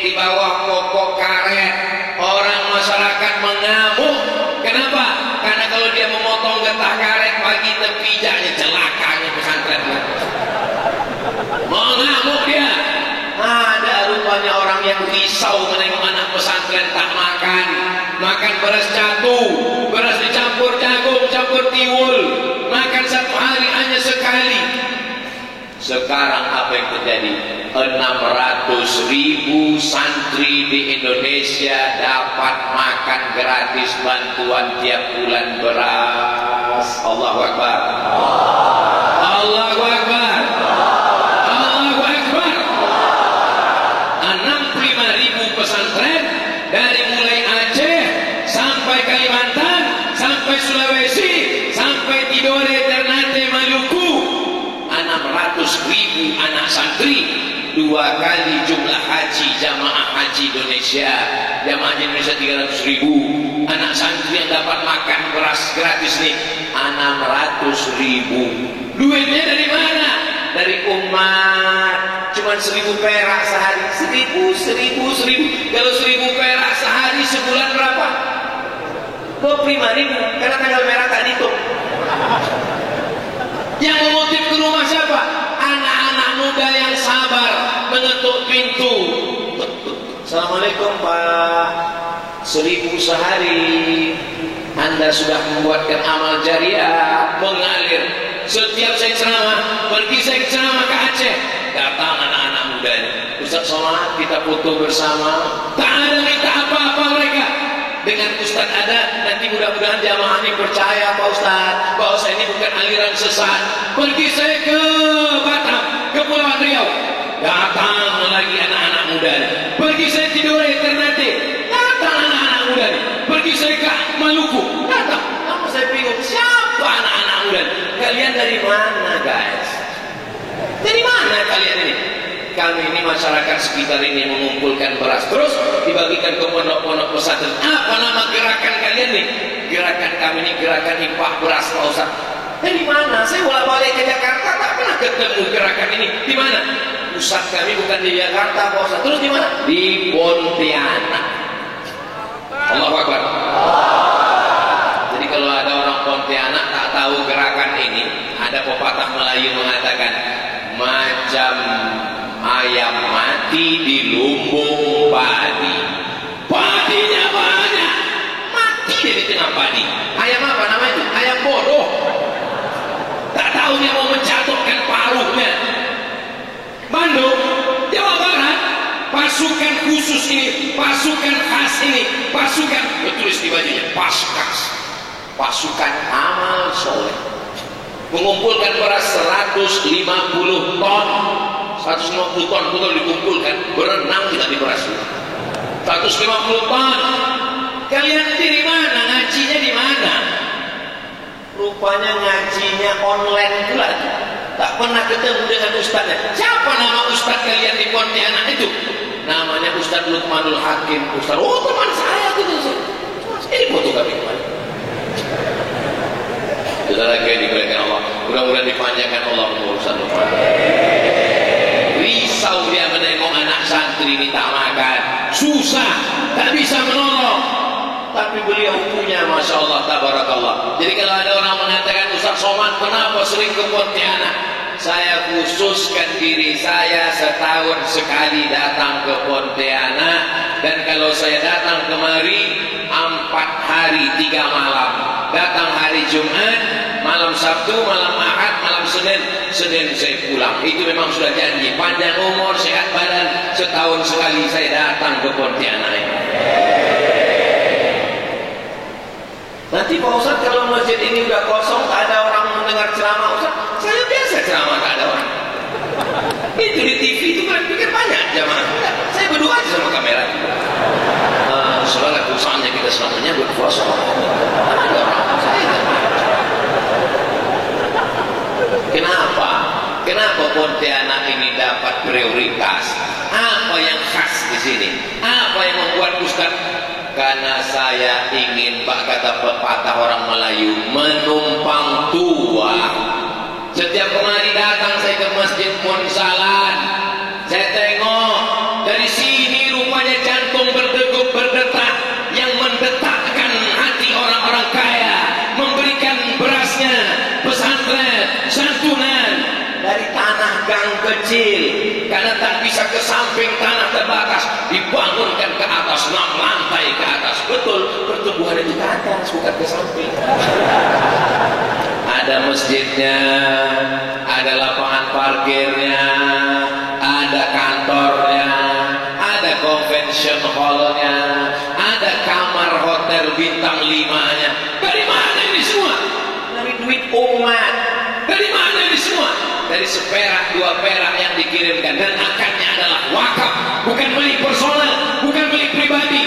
di bawah pokok karet. Orang masyarakat mengamuk. Kenapa? Karena kalau dia memotong getah karet bagi tepijaknya, celakanya pesantren. Mengamuk dia. Ada rupanya orang yang risau menengok anak pesantren tak makan beras catu, beras dicampur jagung, campur tiwul, makan satu hari hanya sekali. Sekarang apa yang terjadi? 600.000 santri di Indonesia dapat makan gratis bantuan tiap bulan beras. Allahu Akbar. Allahu Akbar. Allahu Akbar. 65.000 pesantren dari mulai Aceh sampai Kalimantan sampai Sulawesi sampai Tidore, Ternate, Maluku. 600.000 anak santri, 2 kali jumlah haji jamaah haji Indonesia. Jamaah haji Indonesia 300.000. Anak santri yang dapat makan beras gratis nih 600.000. Duitnya dari mana? Dari umat. Cuman 1.000 perak sehari. 1.000. Kalau 1.000 perak sehari sebulan berapa? 25.000. Karena tanggal merah tak dihitung. Yang memotif ke rumah siapa? Anak-anak muda yang sabar mengetuk pintu. Assalamualaikum Pak, 1.000 sehari. Anda sudah membuatkan amal jariah mengalir. Setiap saya ceramah, pergi saya ceramah ke Aceh, datang anak-anak muda ini. Ustaz Somad, kita foto bersama. Tak ada minta apa-apa mereka. Dengan Ustaz ada, nanti mudah-mudahan jamaah ini percaya Pak Ustaz bahwa saya ini bukan aliran sesat. Pergi saya ke Batam, ke Pulau Riau, datang lagi anak-anak muda. Pergi saya Tidore, Ternate, datang anak-anak muda. Pergi saya ke Maluku, datang. Lama saya bingung, siapa anak-anak muda? Kalian dari mana guys? Dari mana kalian ini? Kami ini masyarakat sekitar ini mengumpulkan beras terus dibagikan ke pondok-pondok pesantren. Apa nama gerakan kalian nih? Gerakan kami ini gerakan infak beras Pak Ustaz. Dari mana? Saya bolak-balik ke Jakarta tak pernah ketemu gerakan ini. Di mana? Pusat kami bukan di Jakarta Pak Ustaz. Terus di mana? Di Pontianak. Allahu Akbar. Jadi kalau ada orang Pontianak tak tahu gerakan ini, ada pepatah Melayu mengatakan macam ayam mati di lumbung padi. Padinya banyak, mati di tengah padi. Ayam apa namanya itu? Ayam bodoh. Tak tahu dia mau menjatuhkan paruhnya. Bandung, Jawa Barat, pasukan khusus ini, pasukan khas ini, pasukan, tulis di bajunya, Paskas, pasukan amal soleh, mengumpulkan beras 150 ton. 150 ton betul dikumpulkan, berenang kita di beras 150 ton. Kalian dari mana? Ngajinya di mana? Rupanya ngajinya online pula. Tak pernah ketemu dengan ustaznya. Siapa nama ustaz kalian di Pontianak itu? Namanya Ustaz Lukmanul Hakim. Ustaz, oh teman saya gitu. Ini foto kami kemarin. Saudara yang dimuliakan Allah, mudah-mudahan dipanjangkan Allah umur Ustaz Lukman. Risau dia menengok anak santri ini tak makan, susah, tak bisa menolong. Tapi beliau punya, masya Allah, tabarakallah. Jadi kalau ada orang mengatakan Ustaz Somad kenapa sering ke Pontianak, saya khususkan diri saya setahun sekali datang ke Pontianak. Dan kalau saya datang kemari 4 hari 3 malam. Datang hari Jumat, malam Sabtu, malam Ahad, malam Senin saya pulang. Itu memang sudah janji. Panjang umur, sehat badan, setahun sekali saya datang ke Pontianak ini. Nanti Pak Ustaz kalau masjid ini udah kosong, tak ada orang mendengar ceramah Ustaz, saya biasa ceramah tak ada orang. Itu di TV itu kan pikir banyak jamaah. Saya berdua aja sama kamera. Saudara usahanya kita selamanya berpuasa. Ada orang saya. Kenapa? Kenapa Pontianak ini dapat prioritas? Apa yang khas di sini? Apa yang membuat Ustaz? Karena saya ingin, Pak, kata pepatah orang Melayu, menumpang tua. Setiap kali datang saya ke Masjid Monsalan, saya tengok dari sini rupanya jantung berdegup berdetak, yang mendetakkan hati orang-orang kaya, memberikan berasnya, pesantren, santunan dari tanah gang kecil, karena tak bisa ke samping tanah terbatas, dibangunkan ke atas 6 lantai ke atas. Betul, pertumbuhan itu ke atas, bukan ke samping. Ada masjidnya, ada lapangan parkirnya, mallnya, ada kamar hotel bintang 5-nya. Dari mana ini semua? Dari duit umat. Dari mana ini semua? Dari seperak 2 perak yang dikirimkan, dan akarnya adalah wakaf, bukan milik personal, bukan milik pribadi.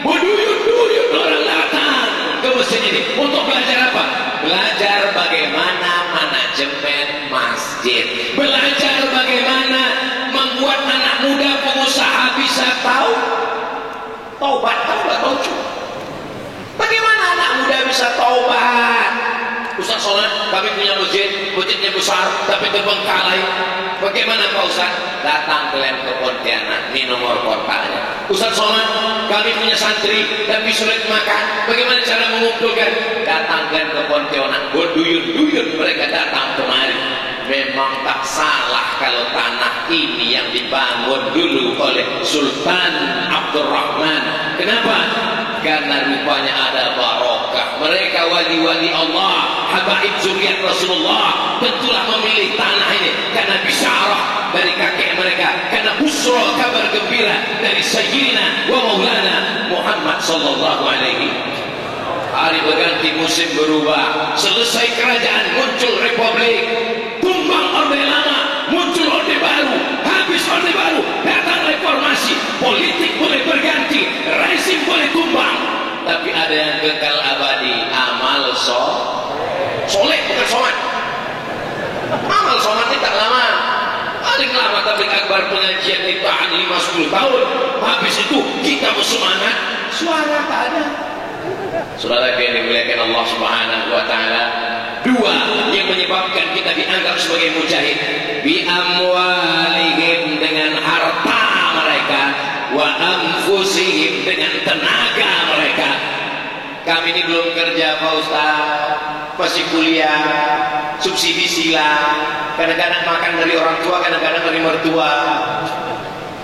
Berduyun-duyun orang datang ke masjid ini untuk belajar apa? Belajar bagaimana manajemen masjid, belajar bagaimana membuat anak muda pengusaha bisa tahu taubat, tahu. Bagaimana anak muda bisa taubat? Ustaz Somad, kami punya masjidnya besar tapi terbengkalai. Bagaimana Pak Ustaz? Datang kalian ke Pontianak, ini nomor kontaknya. Ustaz Somad, kami punya santri tapi sulit makan. Bagaimana cara mengumpulkan? Datang kalian ke Pontianak, berduyun-duyun mereka datang kemari. Memang tak salah kalau tanah ini yang dibangun dulu oleh Sultan Abdurrahman. Kenapa? Karena rupanya ada barokah. Mereka wali-wali Allah, habaib zuriat Rasulullah, tentulah memilih tanah ini karena bisyarah dari kakek mereka, karena busra, kabar gembira dari Sayyidina wa Maulana Muhammad sallallahu alaihi. Hari berganti, musim berubah. Selesai kerajaan, muncul republik. Tumbang orde lama, muncul orde baru. Habis orde baru, datang reformasi. Politik boleh berganti, rezim boleh tumbang, tapi ada yang kekal abadi. Amal soleh, bukan somat. Amal somat ini tak lama. Paling lama tabligh akbar pengajian ditahan 5-10 tahun. Habis itu kita bersemangat, suara tak ada. Saudara yang dimuliakan Allah Subhanahu wa taala, 2 yang menyebabkan kita dianggap sebagai mujahid, bi amwalihim, dengan harta mereka, wa anfusihim, dengan tenaga mereka. Kami ini belum kerja Pak Ustaz, masih kuliah, subsidi silang, kadang-kadang makan dari orang tua, kadang-kadang dari mertua.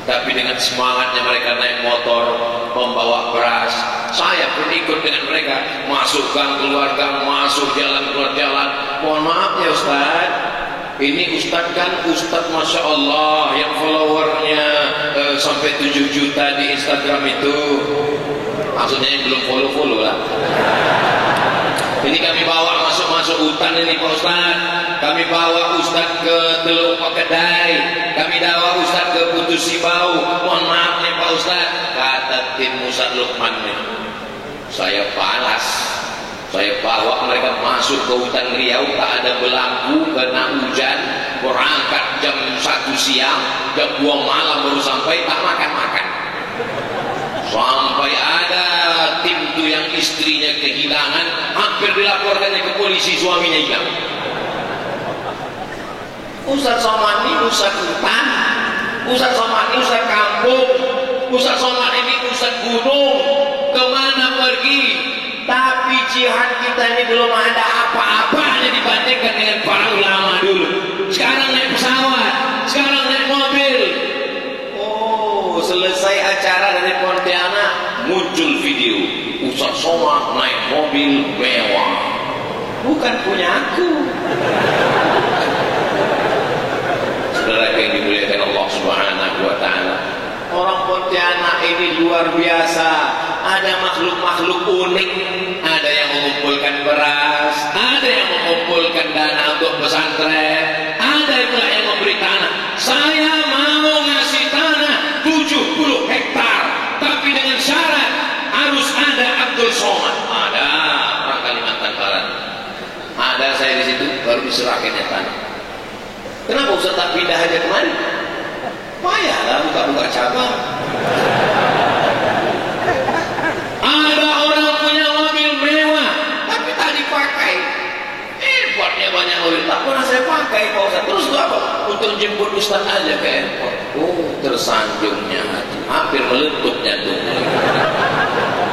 Tapi dengan semangatnya mereka naik motor, membawa beras. Saya pun ikut dengan mereka, masuk gang keluar gang, masuk jalan keluar jalan. Mohon maaf ya Ustaz, ini Ustaz kan Ustaz Masya Allah yang followernya sampai 7 juta di Instagram itu. Maksudnya yang belum follow lah. Ini kami bawa masuk hutan ini Pak Ustaz. Kami bawa Ustaz ke Teluk Pakedai, kami bawa Ustaz ke Putus Sibau. Mohon maaf nih Pak Ustaz, kata tim Ustaz Lukman nih, saya balas, saya bawa mereka masuk ke hutan Riau, tak ada belangku karena hujan. Berangkat jam 1 siang, jam 2 malam baru sampai, tak makan-makan. Sampai ada tim itu yang istrinya kehilangan, hampir dilaporkannya ke polisi, suaminya hilang. Ustaz Somad ini Ustaz hutan, Ustaz Somad ini Ustaz kampung, Ustaz Somad ini Ustaz gunung, kemana pergi? Tapi jihad kita ini belum ada apa-apanya dibandingkan dengan para ulama dulu. Sekarang naik pesawat, sekarang naik mobil. Oh, selesai acara dari Pontianak, muncul video Ustaz Somad naik mobil mewah. Bukan punya aku. Saudara yang dimuliakan Allah Subhanahu wa taala, orang Pontianak ini luar biasa. Ada makhluk-makhluk unik. Ada yang mengumpulkan beras, ada yang mengumpulkan dana untuk pesantren, ada pula yang memberi tanah. Saya mau ngasih tanah 70 hektar, tapi dengan syarat harus ada Abdul Somad. Ada orang Kalimantan Barat, ada saya di situ, baru diserahkannya tanah. Kenapa Ustaz tak pindah aja kemari? Payahlah buka-buka cabang. Ada orang punya mobil mewah, tapi tak dipakai. Airportnya banyak mobil, tak pernah saya pakai Pak Ustaz. Terus itu apa? Untuk jemput Ustaz aja ke airport. Oh, tersanjungnya hati, hampir meletup jantungnya.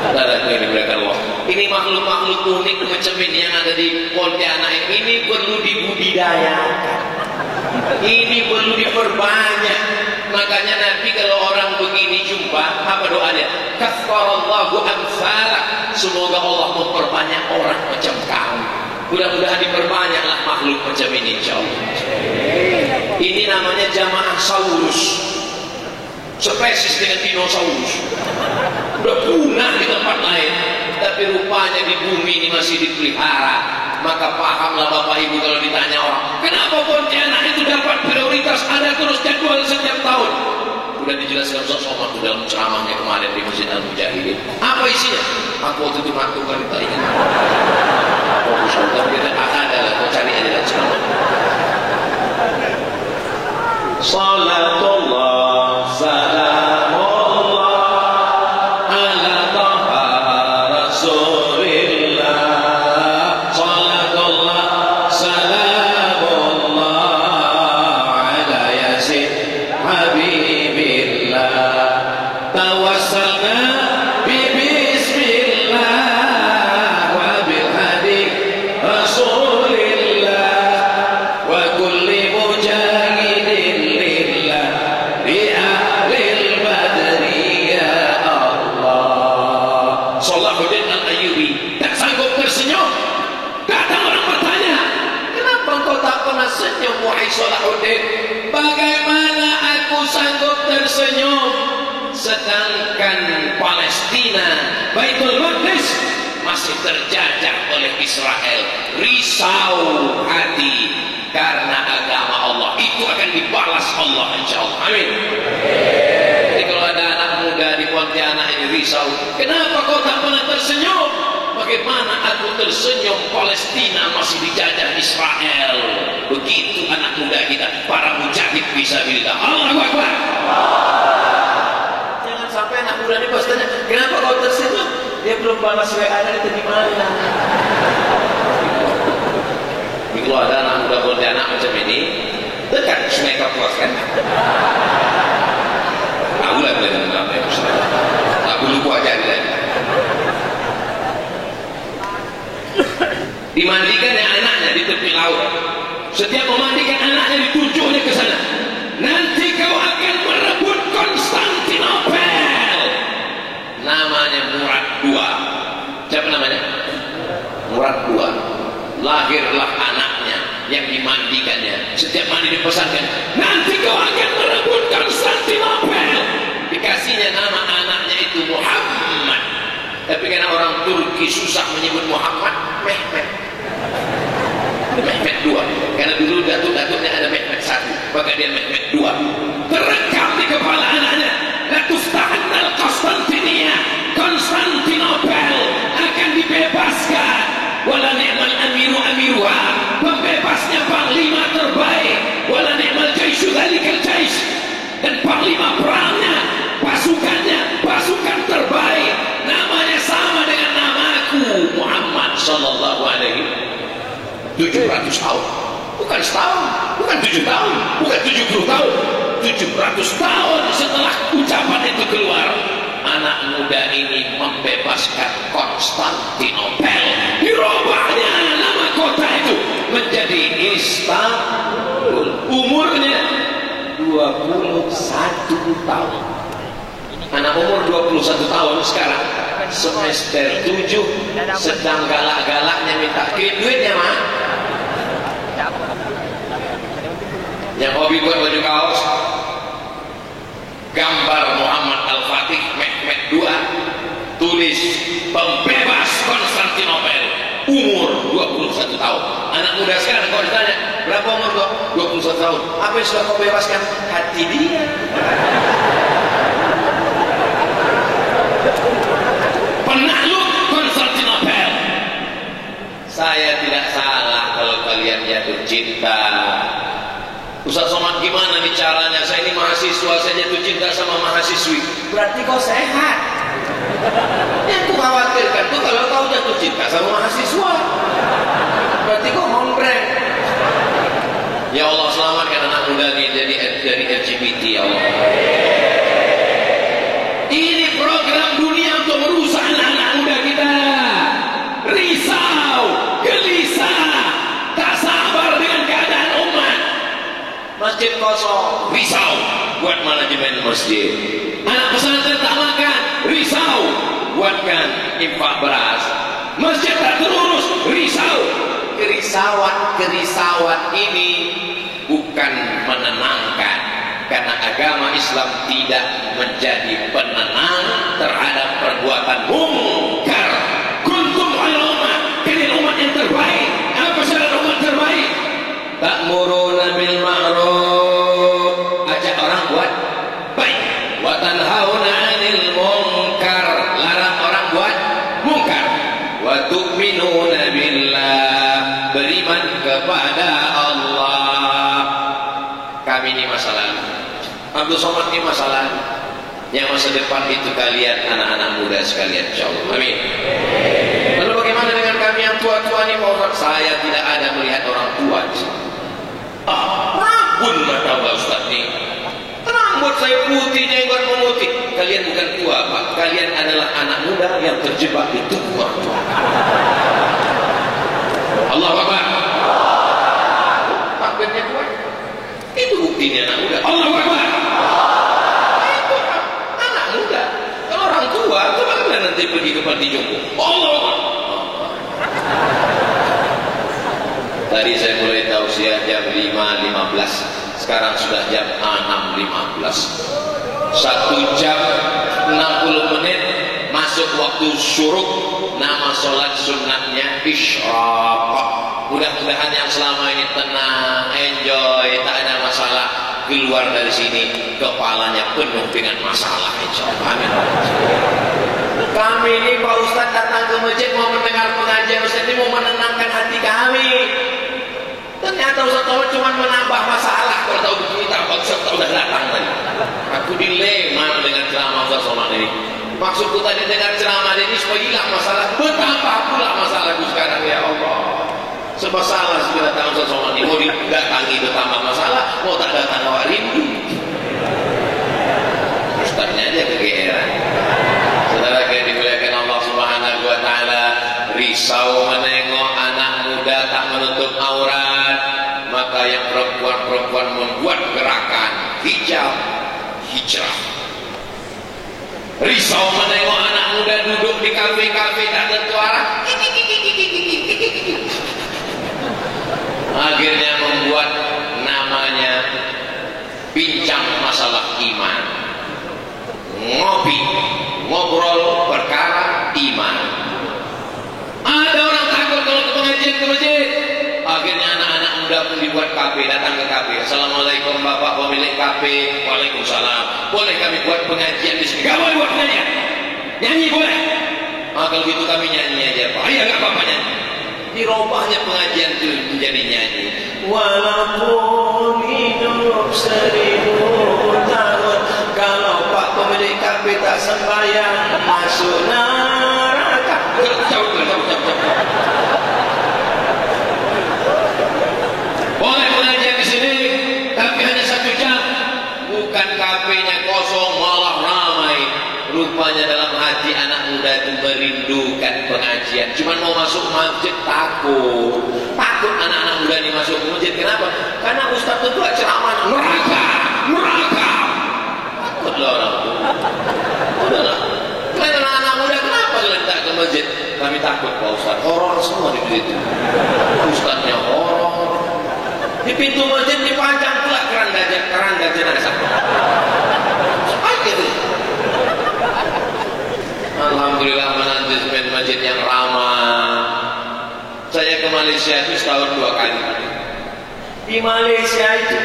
Saudara yang dimuliakan Allah, ini makhluk-makhluk unik macam ini yang ada di Pontianak ini perlu dibudidayakan. Ini perlu diperbanyak. Makanya Nabi kalau orang begini jumpa, apa doanya? Kafarallahu amsalak. Semoga Allah memperbanyak orang macam kamu. Mudah-mudahan diperbanyaklah makhluk macam ini insyaallah. Ini namanya jamaah saurus. spesies dengan dinosaurus, udah punah di tempat lain, tapi rupanya di bumi ini masih dipelihara. Maka pahamlah Bapak Ibu kalau ditanya orang, kenapa Pontianak itu dapat prioritas, ada terus jadwal setiap tahun? Udah dijelaskan Ustaz Somad dalam ceramahnya kemarin di Masjid Al-Mujahidin. Apa isinya? Aku waktu itu melakukan kita ingin. Fokus tapi kita adalah kau cari aja dalam ceramah. Salatullah salamullah ala taha rasulillah. Salatullah salamullah ala yasin habibillah. Tawassalna bi bismillah wa bil hadi rasulillah wa kulli mujahidin lillah bi ahlil badri ya Allah. Salahuddin Al-Ayyubi tak sanggup tersenyum. Datang orang bertanya, kenapa engkau tak pernah senyum wahai Salahuddin? Bagaimana aku sanggup tersenyum sedangkan Palestina, Baitul Maqdis masih terjajah oleh Israel? Risau hati karena agama Allah itu akan dibalas Allah insyaallah. Amin. Jadi kalau ada anak muda di Pontianak ini risau, kenapa kau tak pernah tersenyum? Bagaimana aku tersenyum Palestina masih dijajah Israel? Begitu anak muda kita, para mujahid fisabilillah. Allahu Akbar. Jangan sampai anak muda ini pas tanya, kenapa kau tersenyum? Dia belum balas WA-nya itu di mana? Kalau ada anak muda Pontianak macam ini, dekat Sungai Kapuas kan? Aku lah bilang apa ya Ustaz? Aku lupa aja dia. Dimandikan ya anaknya di tepi laut. Setiap memandikan anaknya ditujunya ke sana. Nanti kau akan merebut Konstantinopel. Namanya Murad II. Siapa namanya? Murad II. Lahirlah anaknya yang dimandikannya. Setiap mandi dipesankan, nanti kau akan merebut Konstantinopel. Dikasihnya nama anaknya itu Muhammad. Tapi karena orang Turki susah menyebut Muhammad, Mehmet. Mehmet II. Karena dulu datuk-datuknya ada Mehmet I, maka dia Mehmet II. Terekam di kepala anaknya, Latustahannal Konstantinia, Konstantinopel akan dibebaskan. Wala ni'mal amiru amiruha, pembebasnya panglima terbaik. Wala ni'mal jaisyu dzalikal jais, dan panglima perangnya, pasukannya, pasukan terbaik. Namanya sama dengan namaku, Muhammad sallallahu alaihi. 700 tahun, bukan setahun, bukan 7 tahun, bukan 70 tahun, 700 tahun setelah ucapan itu keluar, anak muda ini membebaskan Konstantinopel. Dirubahnya nama kota itu menjadi Istanbul. Umurnya 21 tahun. Anak umur 21 tahun sekarang semester 7 sedang galak-galaknya minta kirim duitnya mah. Yang hobi buat baju kaos, gambar Muhammad Al-Fatih Mehmet II, tulis pembebas Konstantinopel, umur 21 tahun. Anak muda sekarang kalau ditanya berapa umur kau? 21 tahun. Apa yang sudah kau bebaskan? Hati dia. Penakluk Konstantinopel. Saya tidak salah kalau kalian jatuh cinta. Ustaz Somad gimana nih caranya? Saya ini mahasiswa, saya jatuh cinta sama mahasiswi. Berarti kau sehat. Yang ku khawatirkan tuh kalau kau jatuh cinta sama mahasiswa, berarti kau hombreng. Ya Allah, selamatkan anak muda ini dari LGBT ya Allah. Ini program dunia untuk merusak anak-anak muda kita. Risau, gelisah, tak sabar dengan keadaan umat. Masjid kosong, risau buat manajemen masjid. Anak pesantren tak makan, risau buatkan infak beras. Masjid tak terurus, risau. Kerisauan ini bukan menenangkan, karena agama Islam tidak menjadi penenang terhadap perbuatan mungkar. Kuntum khairal ummah, kalian umat yang terbaik. Apa syarat umat terbaik? Ta'muruna bil ma'ruf, ajak orang buat baik, wa tanhauna 'anil munkar, larang orang buat mungkar, wa tu'minuna billah, beriman kepada Allah. Kami ini masalah, Abdul Somad ini masalah. Yang masa depan itu kalian anak-anak muda sekalian, insyaallah. Amin. Lalu bagaimana dengan kami yang tua-tua ini, Pak Ustaz? Saya tidak ada melihat orang tua di sini. Rabun mata Pak Ustaz ini. Rambut saya putih, jenggot memutih. Kalian bukan tua, Pak. Kalian adalah anak muda yang terjebak di tubuh orang tua. Allahu Akbar. Takbirnya kuat. Itu buktinya anak muda. Allahu Akbar. Itu anak muda. Kalau orang tua, kemana nanti pergi ke panti jompo? Allahu Akbar. Tadi saya mulai tausiah jam 5.15. Sekarang sudah jam 6.15. 1 jam 60 menit masuk waktu syuruk. Nama sholat sunnahnya isyraq. Mudah-mudahan yang selama ini tenang, enjoy, tak ada masalah, keluar dari sini kepalanya penuh dengan masalah, insyaallah. Amin. Kami ini Pak Ustaz datang ke masjid mau mendengar pengajian Ustaz ini, mau menenangkan hati kami. Ternyata Ustaz Somad cuma menambah masalah. Kalau tahu begini tak Ustaz udah datang tadi. Aku dilema dengan ceramah Ustaz Somad ini. Maksudku tadi dengar ceramah ini supaya hilang masalah. Betapa pula masalahku sekarang, ya Allah. Sebab salah sudah datang Ustaz Somad ini. Mau didatangi bertambah masalah, mau tak datang awak rindu. Ustaznya aja kegeeran. Saudara yang dimuliakan Allah Subhanahu wa taala, risau menengok anak muda tak menutup aurat, maka yang perempuan-perempuan membuat gerakan hijrah. Risau menengok anak muda duduk di kafe-kafe tak tentu arah, akhirnya membuat namanya bincang masalah iman, ngopi, ngobrol perkara iman. Ada orang takut kalau ke pengajian ke masjid. Akhirnya anak-anak muda pun dibuat kafe, datang ke kafe. Assalamualaikum Bapak pemilik kafe. Waalaikumsalam. Boleh kami buat pengajian di sini? Gak boleh buat pengajian. Nyanyi boleh? Kalau gitu kami nyanyi aja Pak. Iya gak apa-apa nyanyi. Dirubahnya pengajian itu menjadi nyanyi. Walaupun hidup 1000 tahun, kalau Pak pemilik kafe tak sembahyang, masuk neraka. Boleh pengajian di sini, tapi hanya 1 jam. Bukan kafenya kosong, malah ramai. Rupanya dalam hati anak muda itu merindukan pengajian. Cuma mau masuk masjid takut. Takut anak-anak muda ini masuk ke masjid. Kenapa? Karena Ustaz itu ceramah neraka. Takutlah orang itu. Udahlah. Kalian anak muda kenapa kalian tak ke masjid? Kami takut Pak Ustaz. Horor semua di situ. Ustaznya horor. Di pintu masjid dipanjang pula keranda jenazah. Gitu. Alhamdulillah manajemen masjid yang ramah. Saya ke Malaysia itu setahun 2 kali. Di Malaysia itu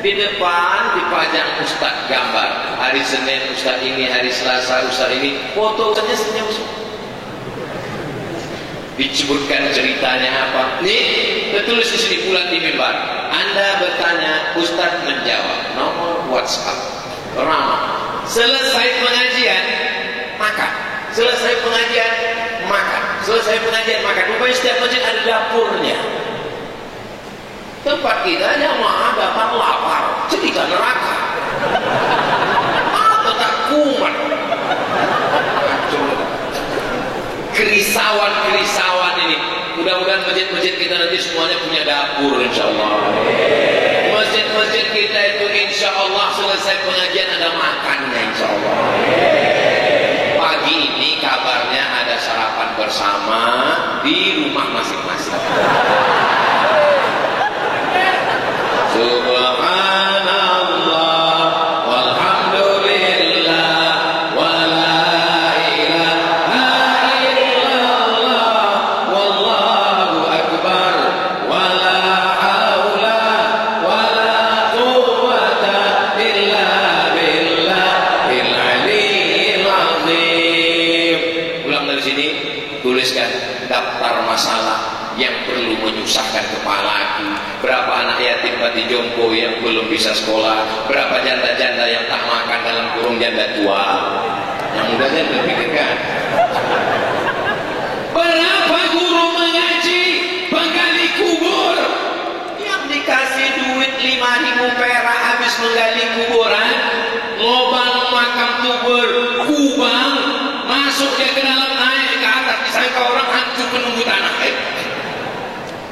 di depan dipajang ustaz gambar. Hari Senin ustaz ini, hari Selasa ustaz ini. Foto saja senyum. Disebutkan ceritanya apa? Nih, tertulis di sini pula di mimbar. Anda bertanya, ustaz menjawab. Nomor WhatsApp. Ramah. Selesai pengajian makan. Selesai pengajian makan. Selesai pengajian makan. Rupanya setiap masjid ada dapurnya. Tempat kita jamaah datang lapar, cerita neraka. Atau tak kumat. Kerisauan ini. Mudah-mudahan masjid-masjid kita nanti semuanya punya dapur, insyaallah. Masjid-masjid kita itu insyaallah selesai pengajian ada makannya, insyaallah. Pagi ini kabarnya ada sarapan bersama di rumah masing-masing. Subhanallah. sini, tuliskan daftar masalah yang perlu menyusahkan kepalaku. Berapa anak yatim panti jompo yang belum bisa sekolah, berapa janda-janda yang tak makan dalam kurung janda tua. Yang mudahnya berpikirkan. Berapa guru mengaji menggali kubur yang dikasih duit 5.000 perak habis menggali kuburan, lubang makam kubur kubang, masuk dia ke dalam air ke atas, disangka orang hancur menunggu tanah.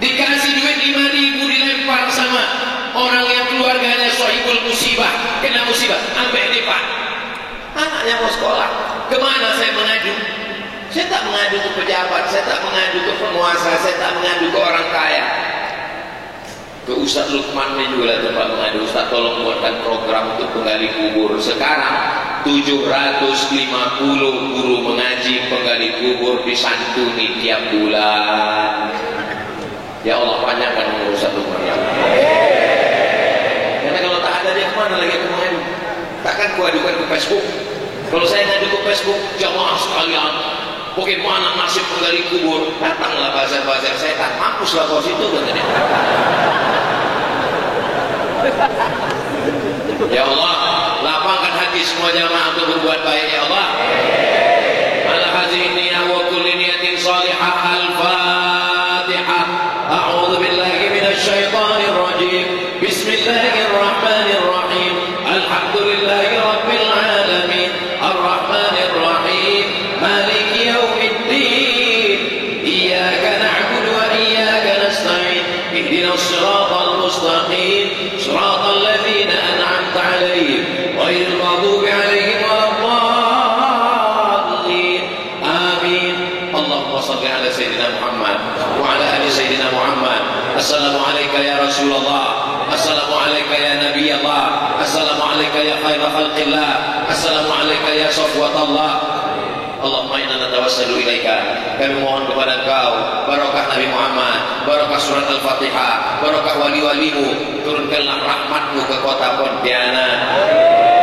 Dikasih duit 5.000 dilempar sama orang yang keluarganya sahibul musibah, kena musibah, sampai depan. Anaknya mau sekolah, kemana saya mengadu? Saya tak mengadu ke pejabat, saya tak mengadu ke penguasa, saya tak mengadu ke orang kaya. Ke Ustaz Lukman ini juga tempat mengadu. Ustaz tolong buatkan program untuk penggali kubur. Sekarang 750 guru mengaji penggali kubur disantuni tiap bulan. Ya Allah, panjangkan umur Ustaz Lukman. Karena kalau tak ada dia kemana lagi aku mengadu? Takkan ku adukan ke Facebook. Kalau saya ngadu ke Facebook, jamaah sekalian, bagaimana nasib penggali kubur? Datanglah bazar-bazar setan, mampuslah kau situ katanya. Ya Allah, lapangkan hati semua jamaah untuk berbuat baik ya Allah. Ala hadhihi niyyah wa kulli niyatin salihah. Al-Fatihah. A'udzu billahi minasy syaithanir rajim. Bismillahirrahmanirrahim. Alhamdulillahi rabbil alamin. Ar-Rahmanir Rahim. Maliki yaumiddin. Iyyaka na'budu wa iyyaka nasta'in. Ihdinas siratal mustaqim. Siratal ladzina an'amta 'alaihim ghairil maghdubi 'alaihim waladdallin. Amin. Allahumma shalli ala sayyidina Muhammad wa ala ali sayyidina Muhammad. Assalamu alayka ya Rasulullah. Assalamu alayka ya Nabi Allah. Assalamu alayka ya khaira khalqillah. Assalamu alayka ya safwatallah. Allahumma inna natawassalu ilaika, kami mohon kepada Engkau barokah Nabi Muhammad, barokah surat Al-Fatihah, barokah wali-walimu, turunkanlah rahmatmu ke kota Pontianak.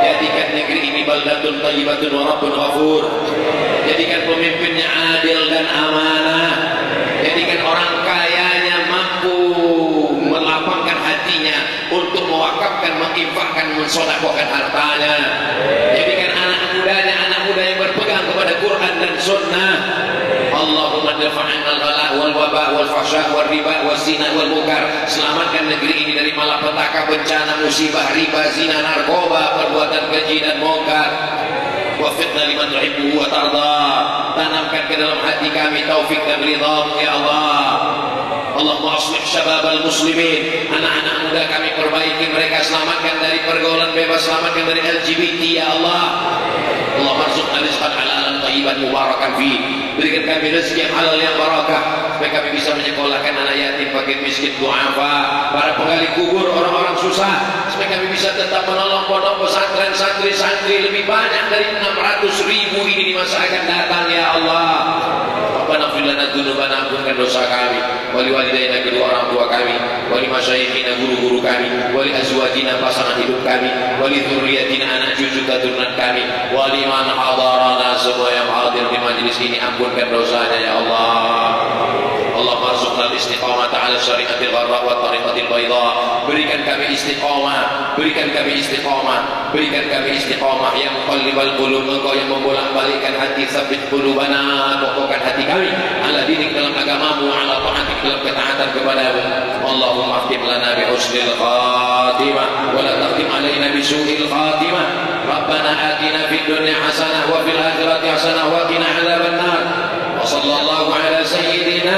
Jadikan negeri ini baldatun thayyibatun wa rabbun ghafur. Jadikan pemimpinnya adil dan amanah. Jadikan orang kayanya mampu melapangkan hatinya untuk mewakafkan, menginfakkan, mensedekahkan hartanya. Jadikan anak muda yang berpegang kepada Quran dan Sunnah. Allahumma dafa'an al-ghala wal waba wal fahsya wal riba wal zina wal munkar. Selamatkan negeri ini dari malapetaka, bencana, musibah, riba, zina, narkoba, perbuatan keji dan munkar. Wafiqna liman tuhibbu wa tarda. Tanamkan ke dalam hati kami taufik dan ridha ya Allah. Allahumma aslih syababal muslimin. Anak-anak muda kami perbaiki mereka, selamatkan dari pergaulan bebas, selamatkan dari LGBT ya Allah. Allah marzuqna rizqan halalan thayyiban mubarakan fi. Berikan kami rezeki yang halal yang barakah supaya kami bisa menyekolahkan anak yatim, fakir miskin, du'afa, para penggali kubur, orang-orang susah, supaya kami bisa tetap menolong pondok pesantren, santri-santri lebih banyak dari 600.000 ini di masa akan datang ya Allah. Rabbana ighfir lana dzunubana, ampunkan dosa kami, wali walidaina, kedua orang tua kami, wali masyayikhina, guru-guru kami, wali azwajina, pasangan hidup kami, wali dzurriyyatina, anak cucu keturunan kami, wali man hadarana, semua yang hadir di majlis ini, ampunkan dosanya ya Allah. Allah marzuqna al-istiqamata ala syariatil gharra wa tariqatil bayda. Berikan kami istiqamah, berikan kami istiqamah, berikan kami istiqamah yang muqallibal qulub, Engkau yang membolak-balikkan hati, tsabbit qulubana, kokohkan hati kami ala dinik, dalam agamamu, ala ta'atik, dalam ketaatan kepadamu. Allahumma khtim lana bi husnil khatimah wa la takhtim alaina bi su'il khatimah. Rabbana atina fid dunya hasanah wa fil akhirati hasanah wa qina adzabannar. Wa sallallahu ala sayyidina